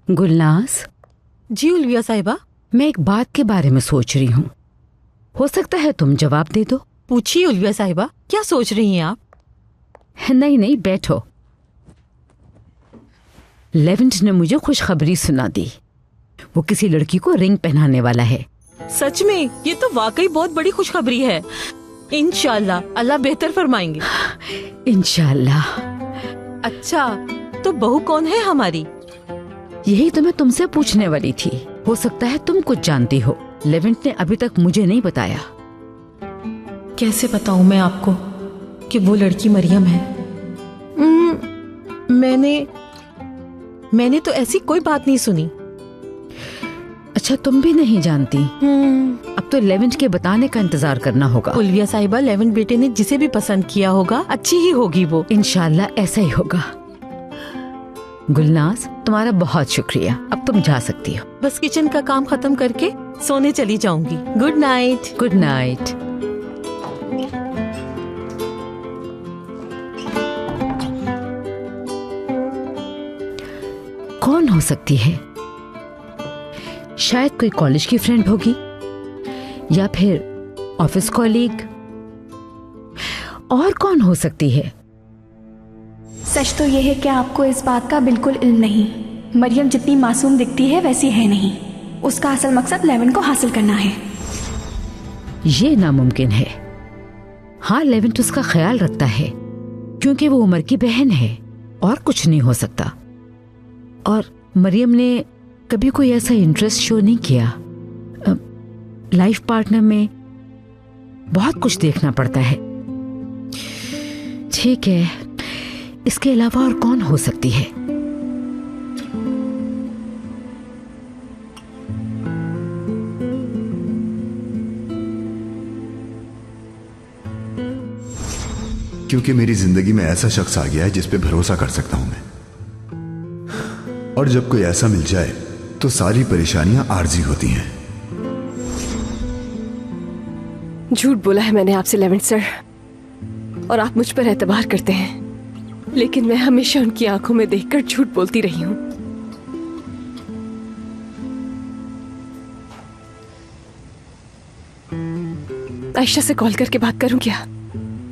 गुलनाज। जी उल्विया साहिबा। मैं एक बात के बारे में सोच रही हूँ, हो सकता है तुम जवाब दे दो। पूछिए उल्विया साहिबा, क्या सोच रही हैं आप? नहीं, बैठो। लेवेंट ने मुझे खुशखबरी सुना दी, वो किसी लड़की को रिंग पहनाने वाला है। सच में? ये तो वाकई बहुत बड़ी खुशखबरी है। इंशाल्लाह अल्लाह बेहतर फरमाएंगे। इंशाल्लाह। अच्छा, तो बहू कौन है हमारी? यही तो मैं तुमसे पूछने वाली थी, हो सकता है तुम कुछ जानती हो। लेवेंट ने अभी तक मुझे नहीं बताया। कैसे बताऊं मैं आपको कि वो लड़की मरियम है? मैंने तो ऐसी कोई बात नहीं सुनी। अच्छा, तुम भी नहीं जानती? अब तो लेवेंट के बताने का इंतजार करना होगा। उल्विया साहिबा, लेवेंट बेटे ने जिसे भी पसंद किया होगा अच्छी ही होगी वो। इंशाल्लाह ऐसा ही होगा। गुलनाज, तुम्हारा बहुत शुक्रिया, अब तुम जा सकती हो। बस किचन का काम खत्म करके सोने चली जाऊंगी। Good night. Good night. कौन हो सकती है? शायद कोई कॉलेज की फ्रेंड होगी या फिर ऑफिस कॉलीग। और कौन हो सकती है? सच तो यह है कि आपको इस बात का बिल्कुल इल्म नहीं। मरियम जितनी मासूम दिखती है वैसी है नहीं। उसका असल मकसद लेवेंट को हासिल करना है। ये नामुमकिन है। हाँ, लेवेंट उसका ख्याल रखता है क्योंकि वो उमर की बहन है, और कुछ नहीं हो सकता। और मरियम ने कभी कोई ऐसा इंटरेस्ट शो नहीं किया। लाइफ पार्टनर में बहुत कुछ देखना पड़ता है। ठीक है, इसके अलावा और कौन हो सकती है? क्योंकि मेरी जिंदगी में ऐसा शख्स आ गया है जिस पे भरोसा कर सकता हूं मैं। और जब कोई ऐसा मिल जाए तो सारी परेशानियां आर्जी होती हैं। झूठ बोला है मैंने आपसे लेवेंट सर, और आप मुझ पर एतबार करते हैं, लेकिन मैं हमेशा उनकी आंखों में देखकर झूठ बोलती रही हूं। आयशा से कॉल करके बात करूं क्या?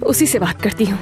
उसी से बात करती हूँ।